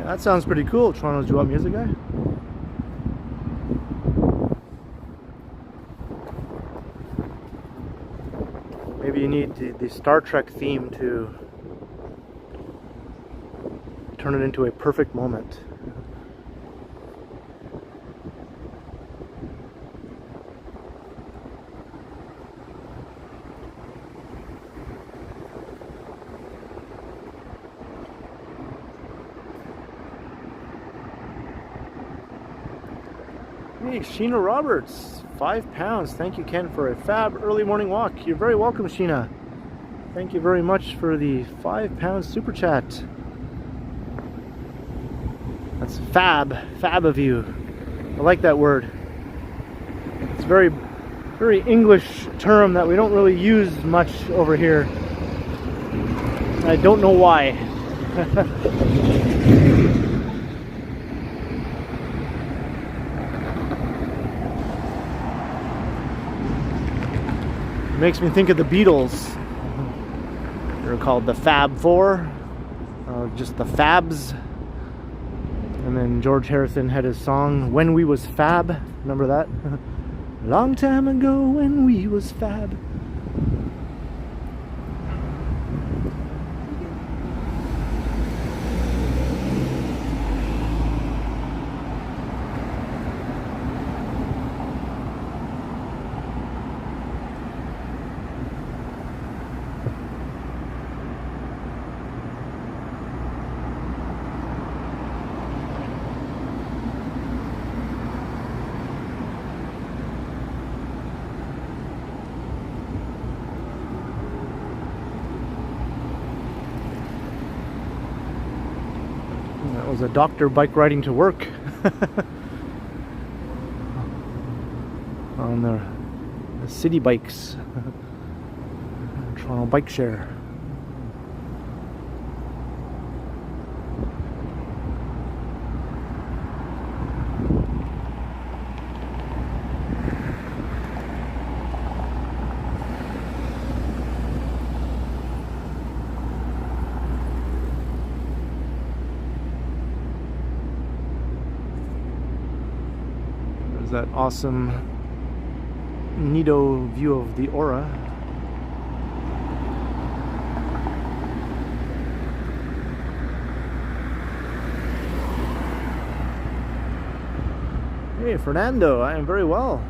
S1: That sounds pretty cool, Toronto's doo-wop music guy. Maybe you need the Star Trek theme to turn it into a perfect moment. Hey, Sheena Roberts, £5. Thank you, Ken, for a fab early morning walk. You're very welcome, Sheena. Thank you very much for the £5 super chat. That's fab of you. I like that word. It's a very English term that we don't really use much over here. I don't know why. Makes me think of the Beatles. They're called the Fab Four, or just the Fabs. And then George Harrison had his song "When We Was Fab." Remember that? Long time ago, when we was fab. Was a doctor bike riding to work on the city bikes, Toronto bike share. That awesome neato view of the aura. Hey Fernando, I am very well.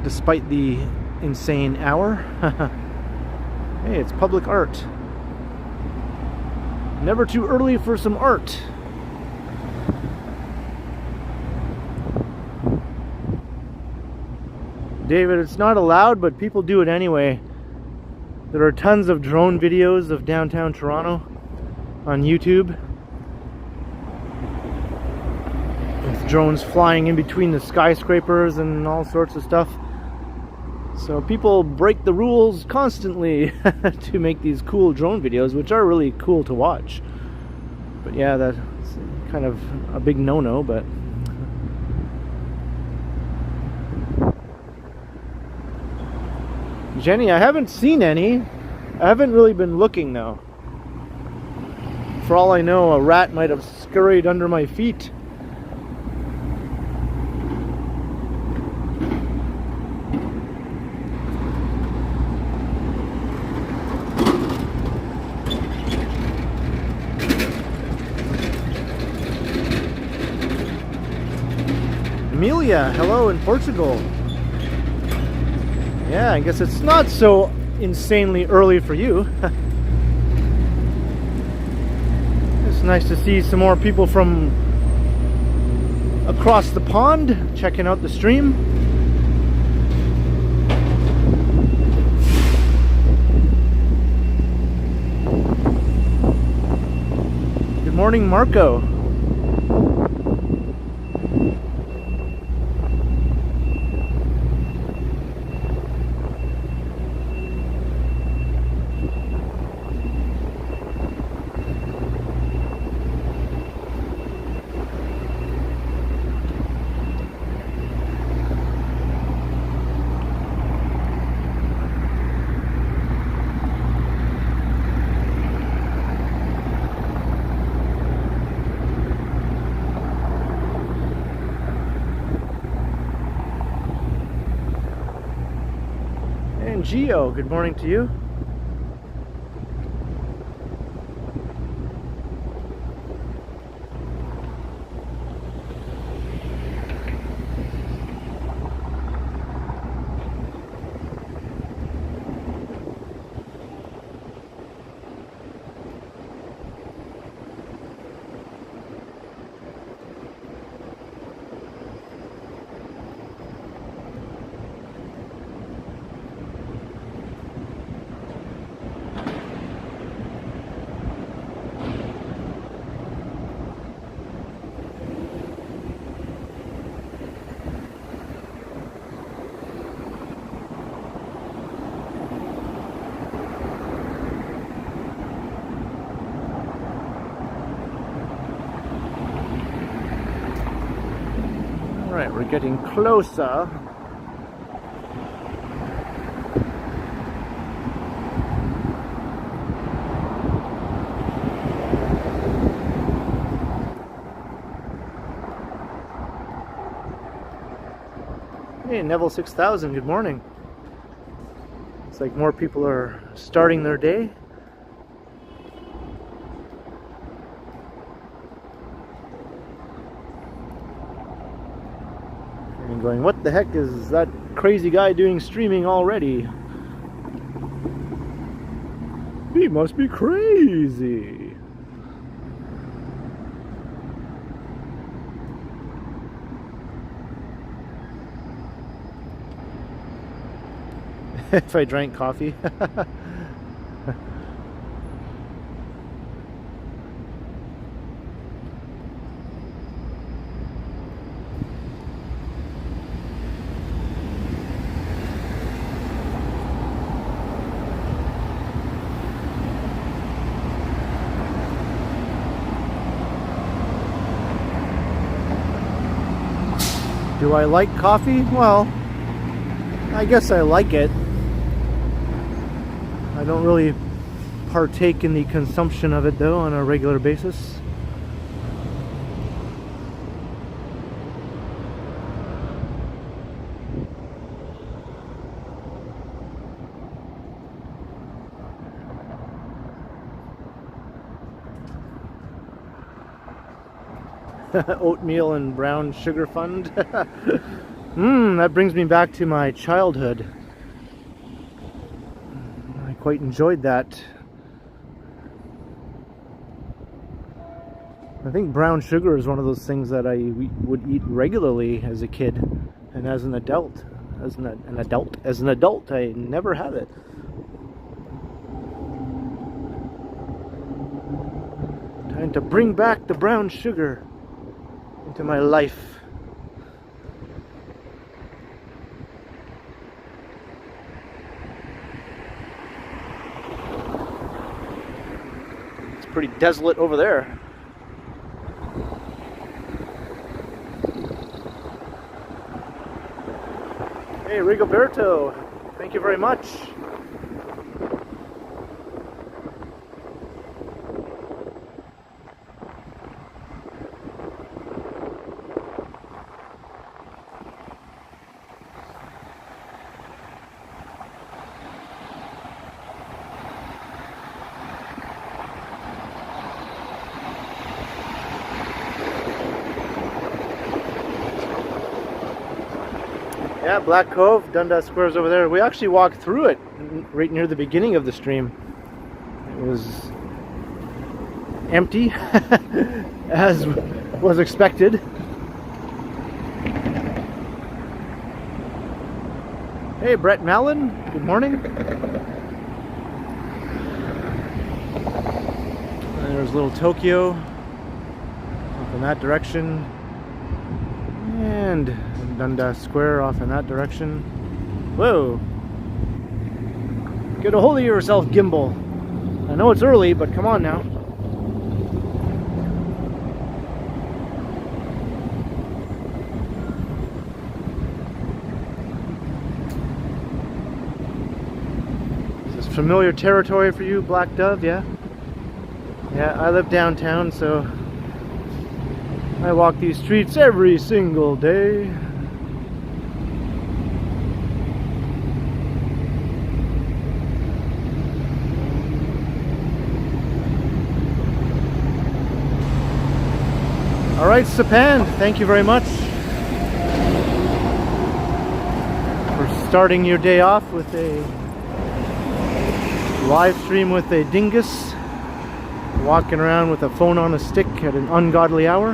S1: Despite the insane hour. Hey, it's public art. Never too early for some art. David, it's not allowed, but people do it anyway. There are tons of drone videos of downtown Toronto on YouTube. With drones flying in between the skyscrapers and all sorts of stuff. So people break the rules constantly to make these cool drone videos, which are really cool to watch. But yeah, that's kind of a big no-no, but... Jenny, I haven't seen any. I haven't really been looking though. For all I know, a rat might have scurried under my feet. Amelia, hello in Portugal. Yeah, I guess it's not so insanely early for you. It's nice to see some more people from across the pond checking out the stream. Good morning, Marco. And Geo, good morning to you. Alright, we're getting closer. Hey, Neville 6000, good morning. It's like more people are starting their day. And going, what the heck is that crazy guy doing streaming already? He must be crazy. If I drank coffee. Do I like coffee? Well, I guess I like it. I don't really partake in the consumption of it though on a regular basis. Oatmeal and brown sugar fund. That brings me back to my childhood. I quite enjoyed that. I think brown sugar is one of those things that I would eat regularly as a kid, and as an adult. As an adult, I never have it. Time to bring back the brown sugar into my life. It's pretty desolate over there. Hey, Rigoberto, thank you very much. Yeah, Black Cove, Dundas Square's over there. We actually walked through it right near the beginning of the stream. It was empty, as was expected. Hey, Brett Mallon, good morning. And there's little Tokyo up in that direction. And Dundas Square off in that direction. Whoa! Get a hold of yourself, gimbal. I know it's early, but come on now. Is this familiar territory for you, Black Dove? Yeah? Yeah, I live downtown, so I walk these streets every single day. All right, Sapand, thank you very much for starting your day off with a live stream with a dingus, walking around with a phone on a stick at an ungodly hour.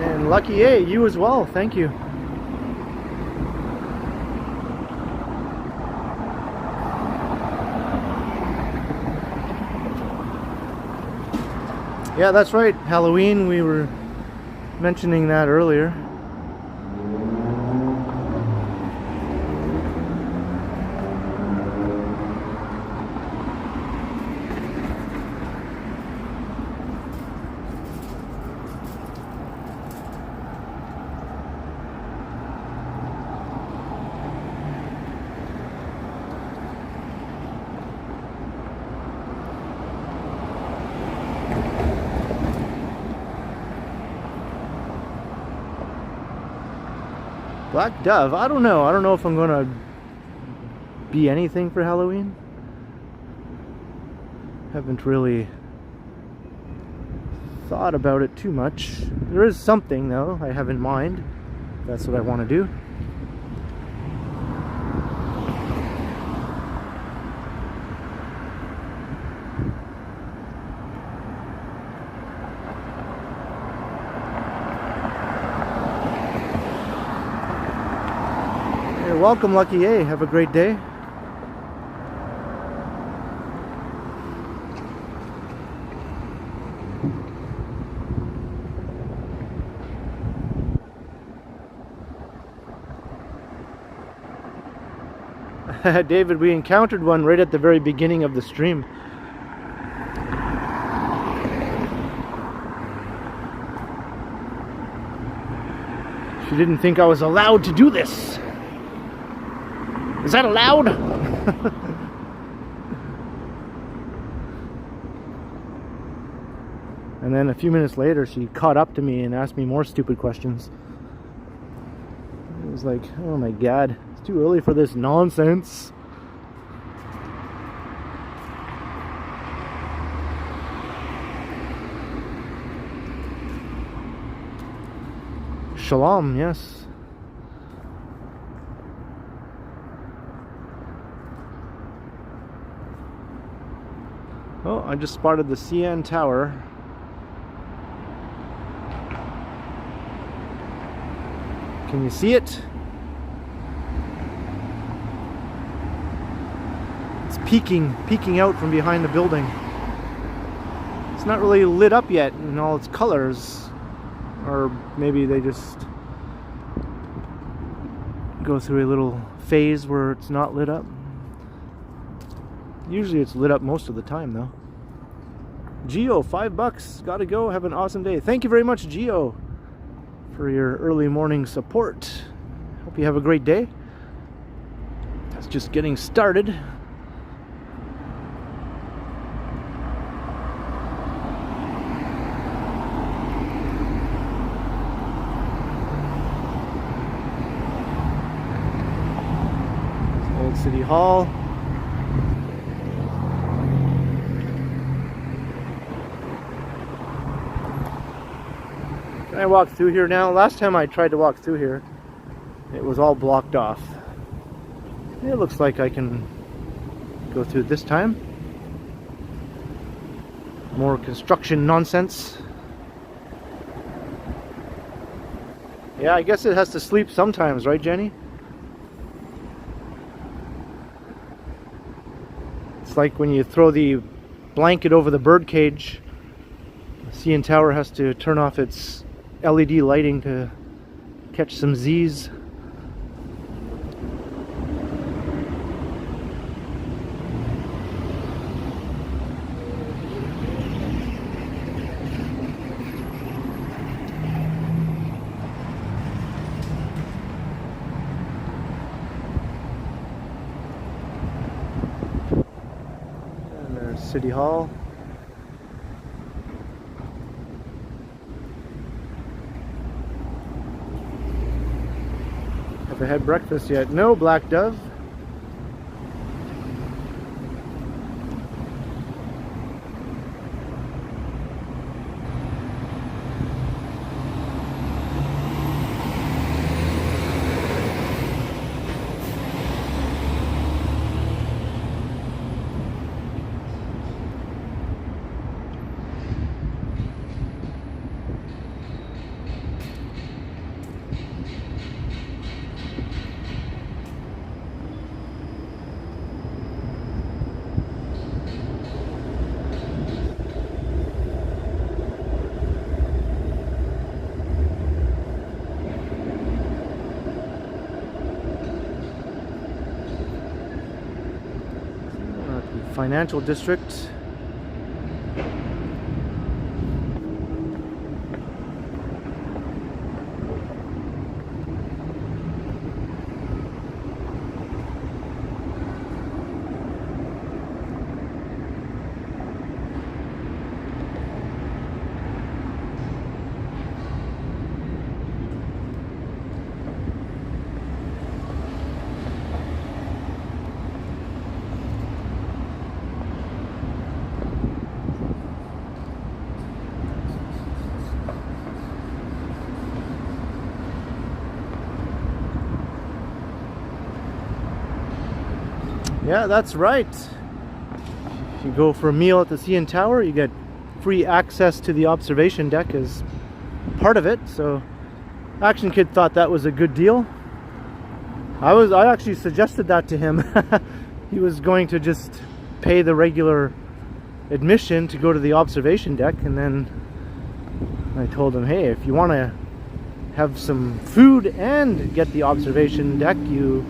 S1: And Lucky A, you as well, thank you. Yeah, that's right, Halloween, we were mentioning that earlier. Black Dove, I don't know. I don't know if I'm going to be anything for Halloween. Haven't really thought about it too much. There is something though I have in mind. That's what I want to do. Welcome, Lucky A. Have a great day. David, we encountered one right at the very beginning of the stream. She didn't think I was allowed to do this. Is that allowed? And then a few minutes later, she caught up to me and asked me more stupid questions. It was like, oh my god, it's too early for this nonsense. Shalom, yes. Oh, I just spotted the CN Tower. Can you see it? It's peeking out from behind the building. It's not really lit up yet in all its colors. Or maybe they just go through a little phase where it's not lit up. Usually it's lit up most of the time though. Geo, $5. Gotta go. Have an awesome day. Thank you very much, Geo, for your early morning support. Hope you have a great day. That's just getting started. Old City Hall. Can I walk through here now? Last time I tried to walk through here, it was all blocked off. It looks like I can go through this time. More construction nonsense. Yeah, I guess it has to sleep sometimes, right, Jenny? It's like when you throw the blanket over the bird cage, the CN Tower has to turn off its LED lighting to catch some Z's. And there's City Hall. Have I had breakfast yet? No, Black Dove. financial district. Yeah, that's right. If you go for a meal at the CN Tower, you get free access to the observation deck as part of it. So Action Kid thought that was a good deal. I actually suggested that to him. He was going to just pay the regular admission to go to the observation deck, and then I told him, hey, if you want to have some food and get the observation deck, you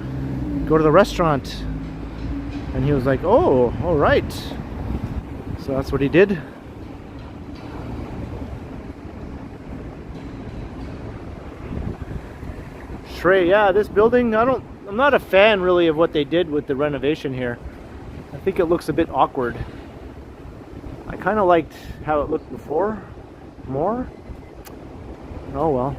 S1: go to the restaurant. And he was like, oh, all right. So that's what he did. Shrey, yeah, this building, I'm not a fan really of what they did with the renovation here. I think it looks a bit awkward. I kind of liked how it looked before more. Oh well.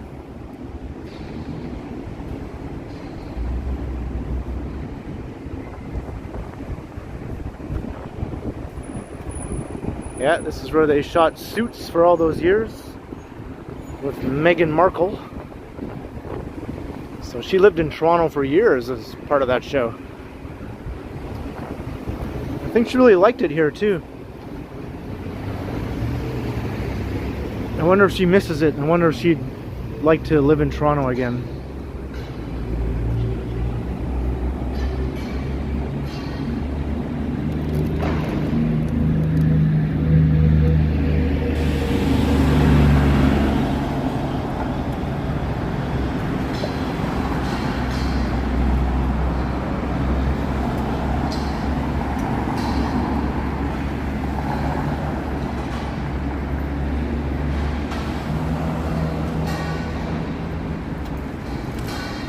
S1: Yeah, this is where they shot Suits for all those years with Meghan Markle. So she lived in Toronto for years as part of that show. I think she really liked it here too. I wonder if she misses it. I wonder if she'd like to live in Toronto again.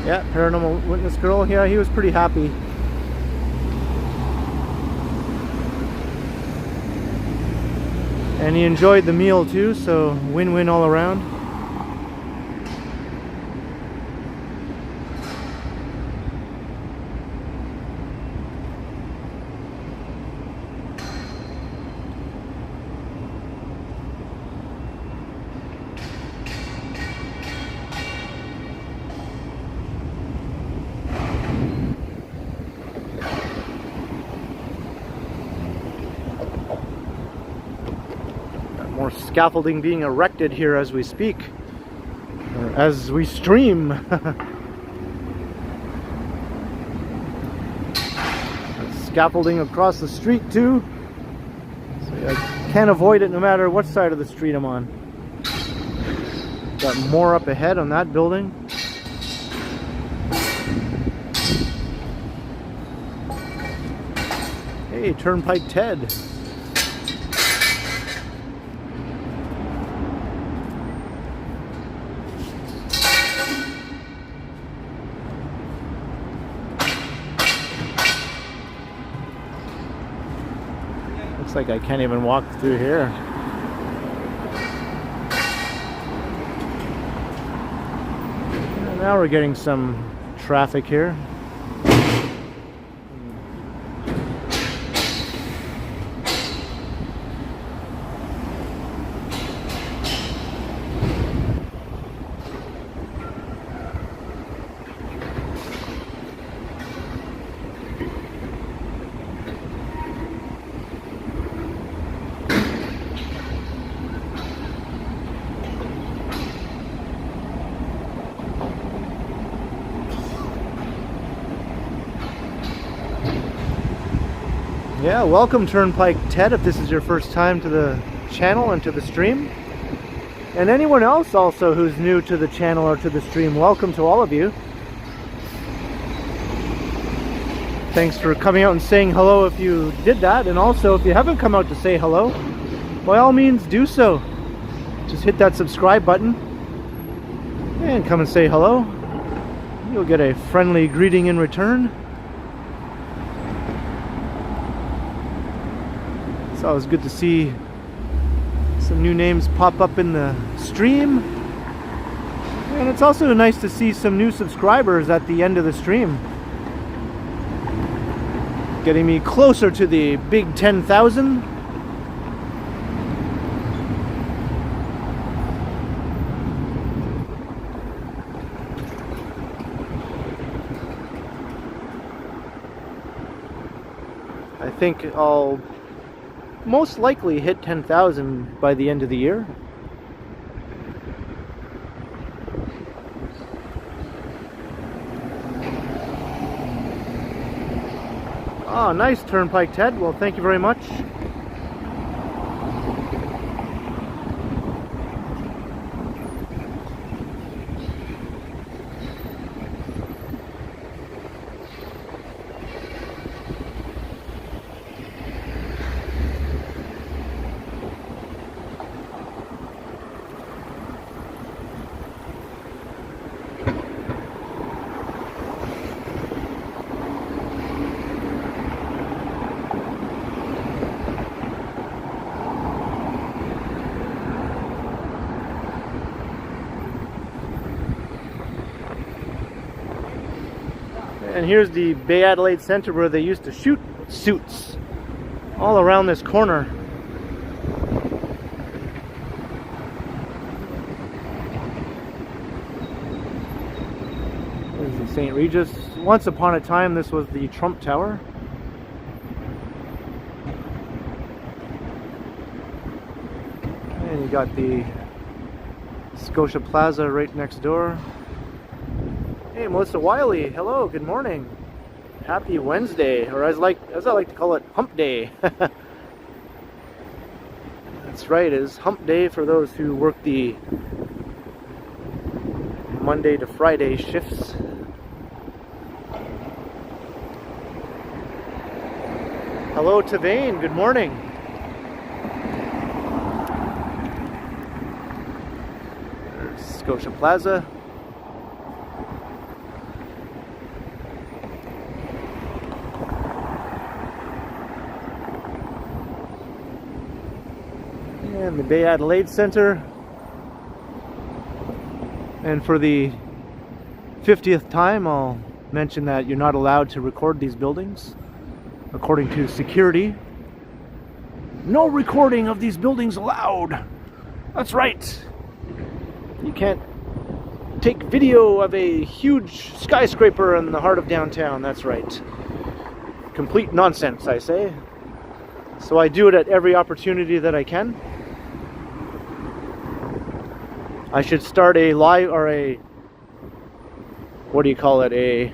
S1: Yeah, paranormal witness girl. Yeah, he was pretty happy. And he enjoyed the meal too, so win-win all around. More scaffolding being erected here as we speak, or as we stream. Scaffolding across the street too, so I can't avoid it no matter what side of the street I'm on. Got more up ahead on that building. Hey, Turnpike Ted. Looks like I can't even walk through here. And now we're getting some traffic here. Yeah, welcome Turnpike Ted if this is your first time to the channel and to the stream. And anyone else also who's new to the channel or to the stream, welcome to all of you. Thanks for coming out and saying hello if you did that. And also, if you haven't come out to say hello, by all means do so. Just hit that subscribe button and come and say hello. You'll get a friendly greeting in return. It's always good to see some new names pop up in the stream. And it's also nice to see some new subscribers at the end of the stream. Getting me closer to the big 10,000. I think I'll most likely hit 10,000 by the end of the year. Oh, nice turnpike, Ted. Well, thank you very much. And here's the Bay Adelaide Centre where they used to shoot suits all around this corner. There's the St. Regis. Once upon a time this was the Trump Tower. And you got the Scotia Plaza right next door. Hey, Melissa Wiley, hello, good morning. Happy Wednesday, or as I like to call it, Hump Day. That's right, it is Hump Day for those who work the Monday to Friday shifts. Hello, Tavane, good morning. There's Scotia Plaza. And the Bay Adelaide Centre. And for the 50th time, I'll mention that you're not allowed to record these buildings. According to security, no recording of these buildings allowed. That's right. You can't take video of a huge skyscraper in the heart of downtown. That's right. Complete nonsense, I say. So I do it at every opportunity that I can. I should start a live, or a, what do you call it, a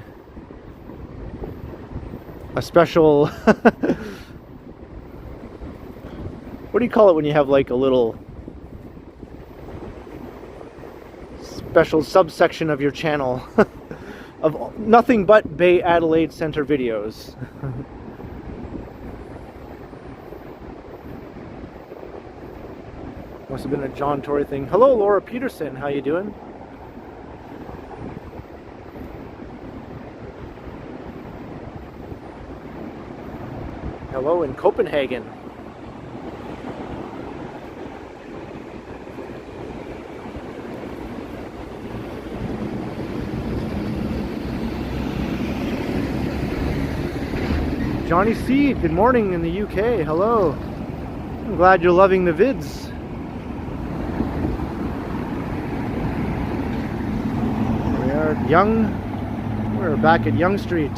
S1: special, what do you call it when you have like a little special subsection of your channel of nothing but Bay Adelaide Centre videos. Must have been a John Tory thing. Hello, Laura Peterson. How you doing? Hello in Copenhagen. Johnny Seed, good morning in the UK. Hello. I'm glad you're loving the vids. We're back at Yonge Street.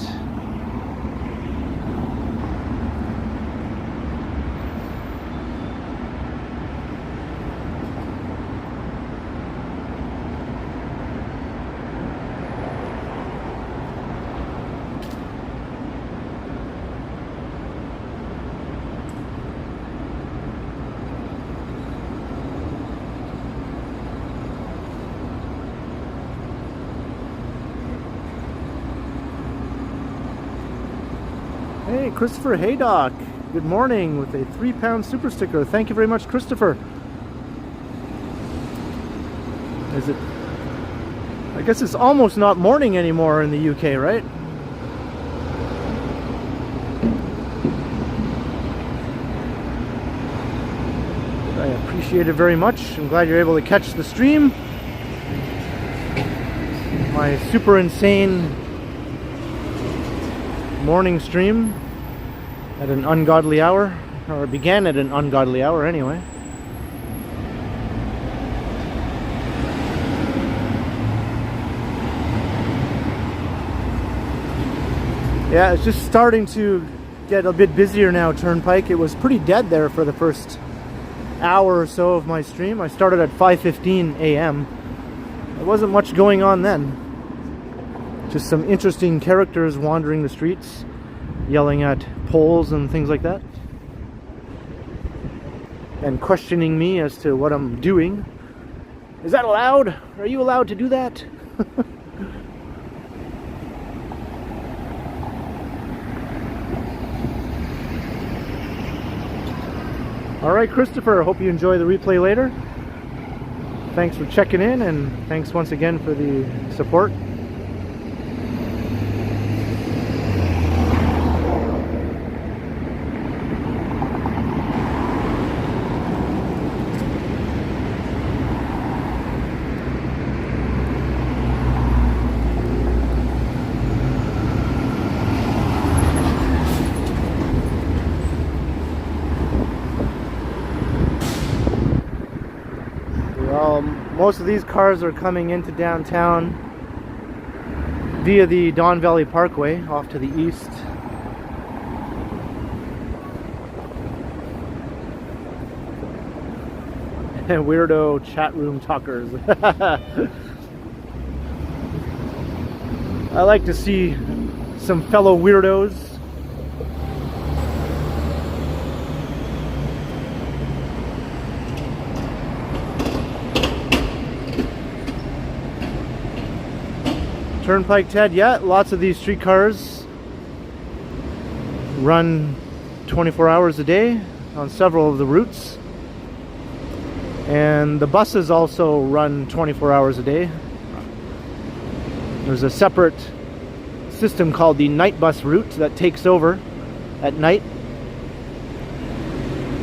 S1: Hey, Christopher Haydock. Good morning with a 3-pound super sticker. Thank you very much, Christopher. Is it? I guess it's almost not morning anymore in the UK, right? I appreciate it very much. I'm glad you're able to catch the stream. My super insane morning stream at an ungodly hour, or it began at an ungodly hour anyway. Yeah, it's just starting to get a bit busier now, Turnpike. It was pretty dead there for the first hour or so of my stream. I started at 5:15 a.m. There wasn't much going on then. Just some interesting characters wandering the streets, yelling at poles and things like that, and questioning me as to what I'm doing. Is that allowed? Are you allowed to do that? Alright, Christopher, hope you enjoy the replay later. Thanks for checking in, and thanks once again for the support. Most of these cars are coming into downtown via the Don Valley Parkway off to the east. And weirdo chat room talkers. I like to see some fellow weirdos. Turnpike Ted, yeah, lots of these streetcars run 24 hours a day on several of the routes. And the buses also run 24 hours a day. There's a separate system called the night bus route that takes over at night.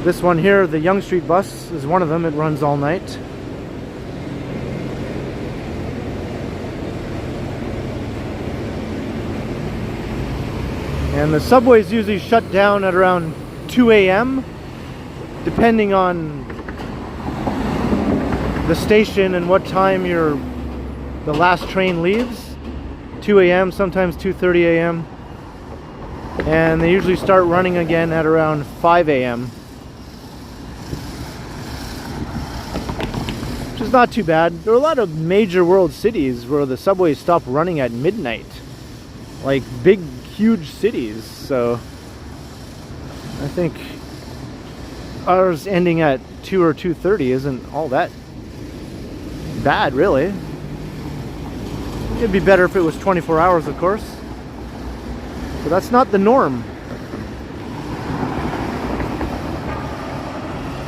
S1: This one here, the Yonge Street bus, is one of them. It runs all night. And the subways usually shut down at around 2 a.m. depending on the station and what time the last train leaves. 2 a.m., sometimes 2:30 a.m. And they usually start running again at around 5 a.m. which is not too bad. There are a lot of major world cities where the subways stop running at midnight. Like big, huge cities. So I think ours ending at 2 or 2:30 isn't all that bad, really. It'd be better if it was 24 hours, of course. But that's not the norm.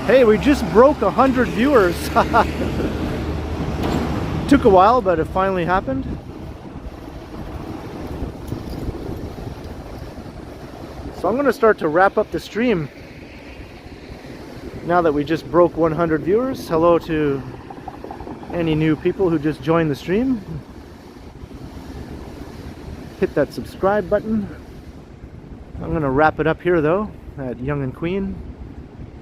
S1: Hey, we just broke 100 viewers. Took a while, but it finally happened. So I'm going to start to wrap up the stream now that we just broke 100 viewers. Hello to any new people who just joined the stream. Hit that subscribe button. I'm going to wrap it up here though at Yonge and Queen.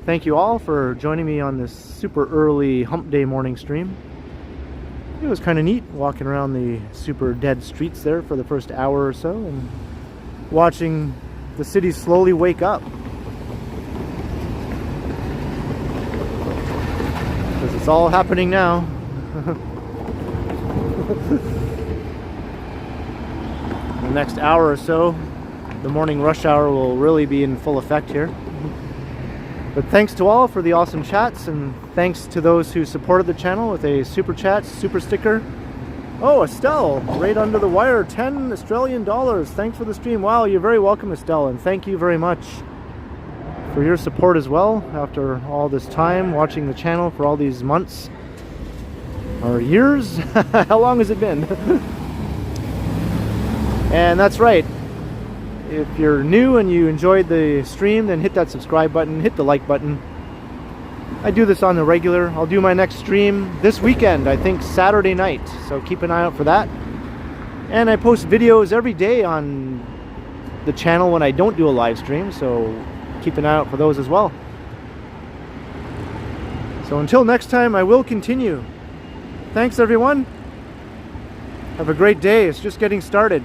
S1: Thank you all for joining me on this super early hump day morning stream. It was kind of neat walking around the super dead streets there for the first hour or so and watching the city slowly wake up. Because it's all happening now. The next hour or so, the morning rush hour will really be in full effect here. But thanks to all for the awesome chats, and thanks to those who supported the channel with a super chat, super sticker, Oh, Estelle, right under the wire, 10 Australian dollars. Thanks for the stream. Wow, you're very welcome, Estelle, and thank you very much for your support as well after all this time watching the channel for all these months or years. How long has it been? And that's right. If you're new and you enjoyed the stream, then hit that subscribe button, hit the like button. I do this on the regular. I'll do my next stream this weekend, I think Saturday night, so keep an eye out for that. And I post videos every day on the channel when I don't do a live stream, so keep an eye out for those as well. So until next time, I will continue. Thanks everyone. Have a great day. It's just getting started.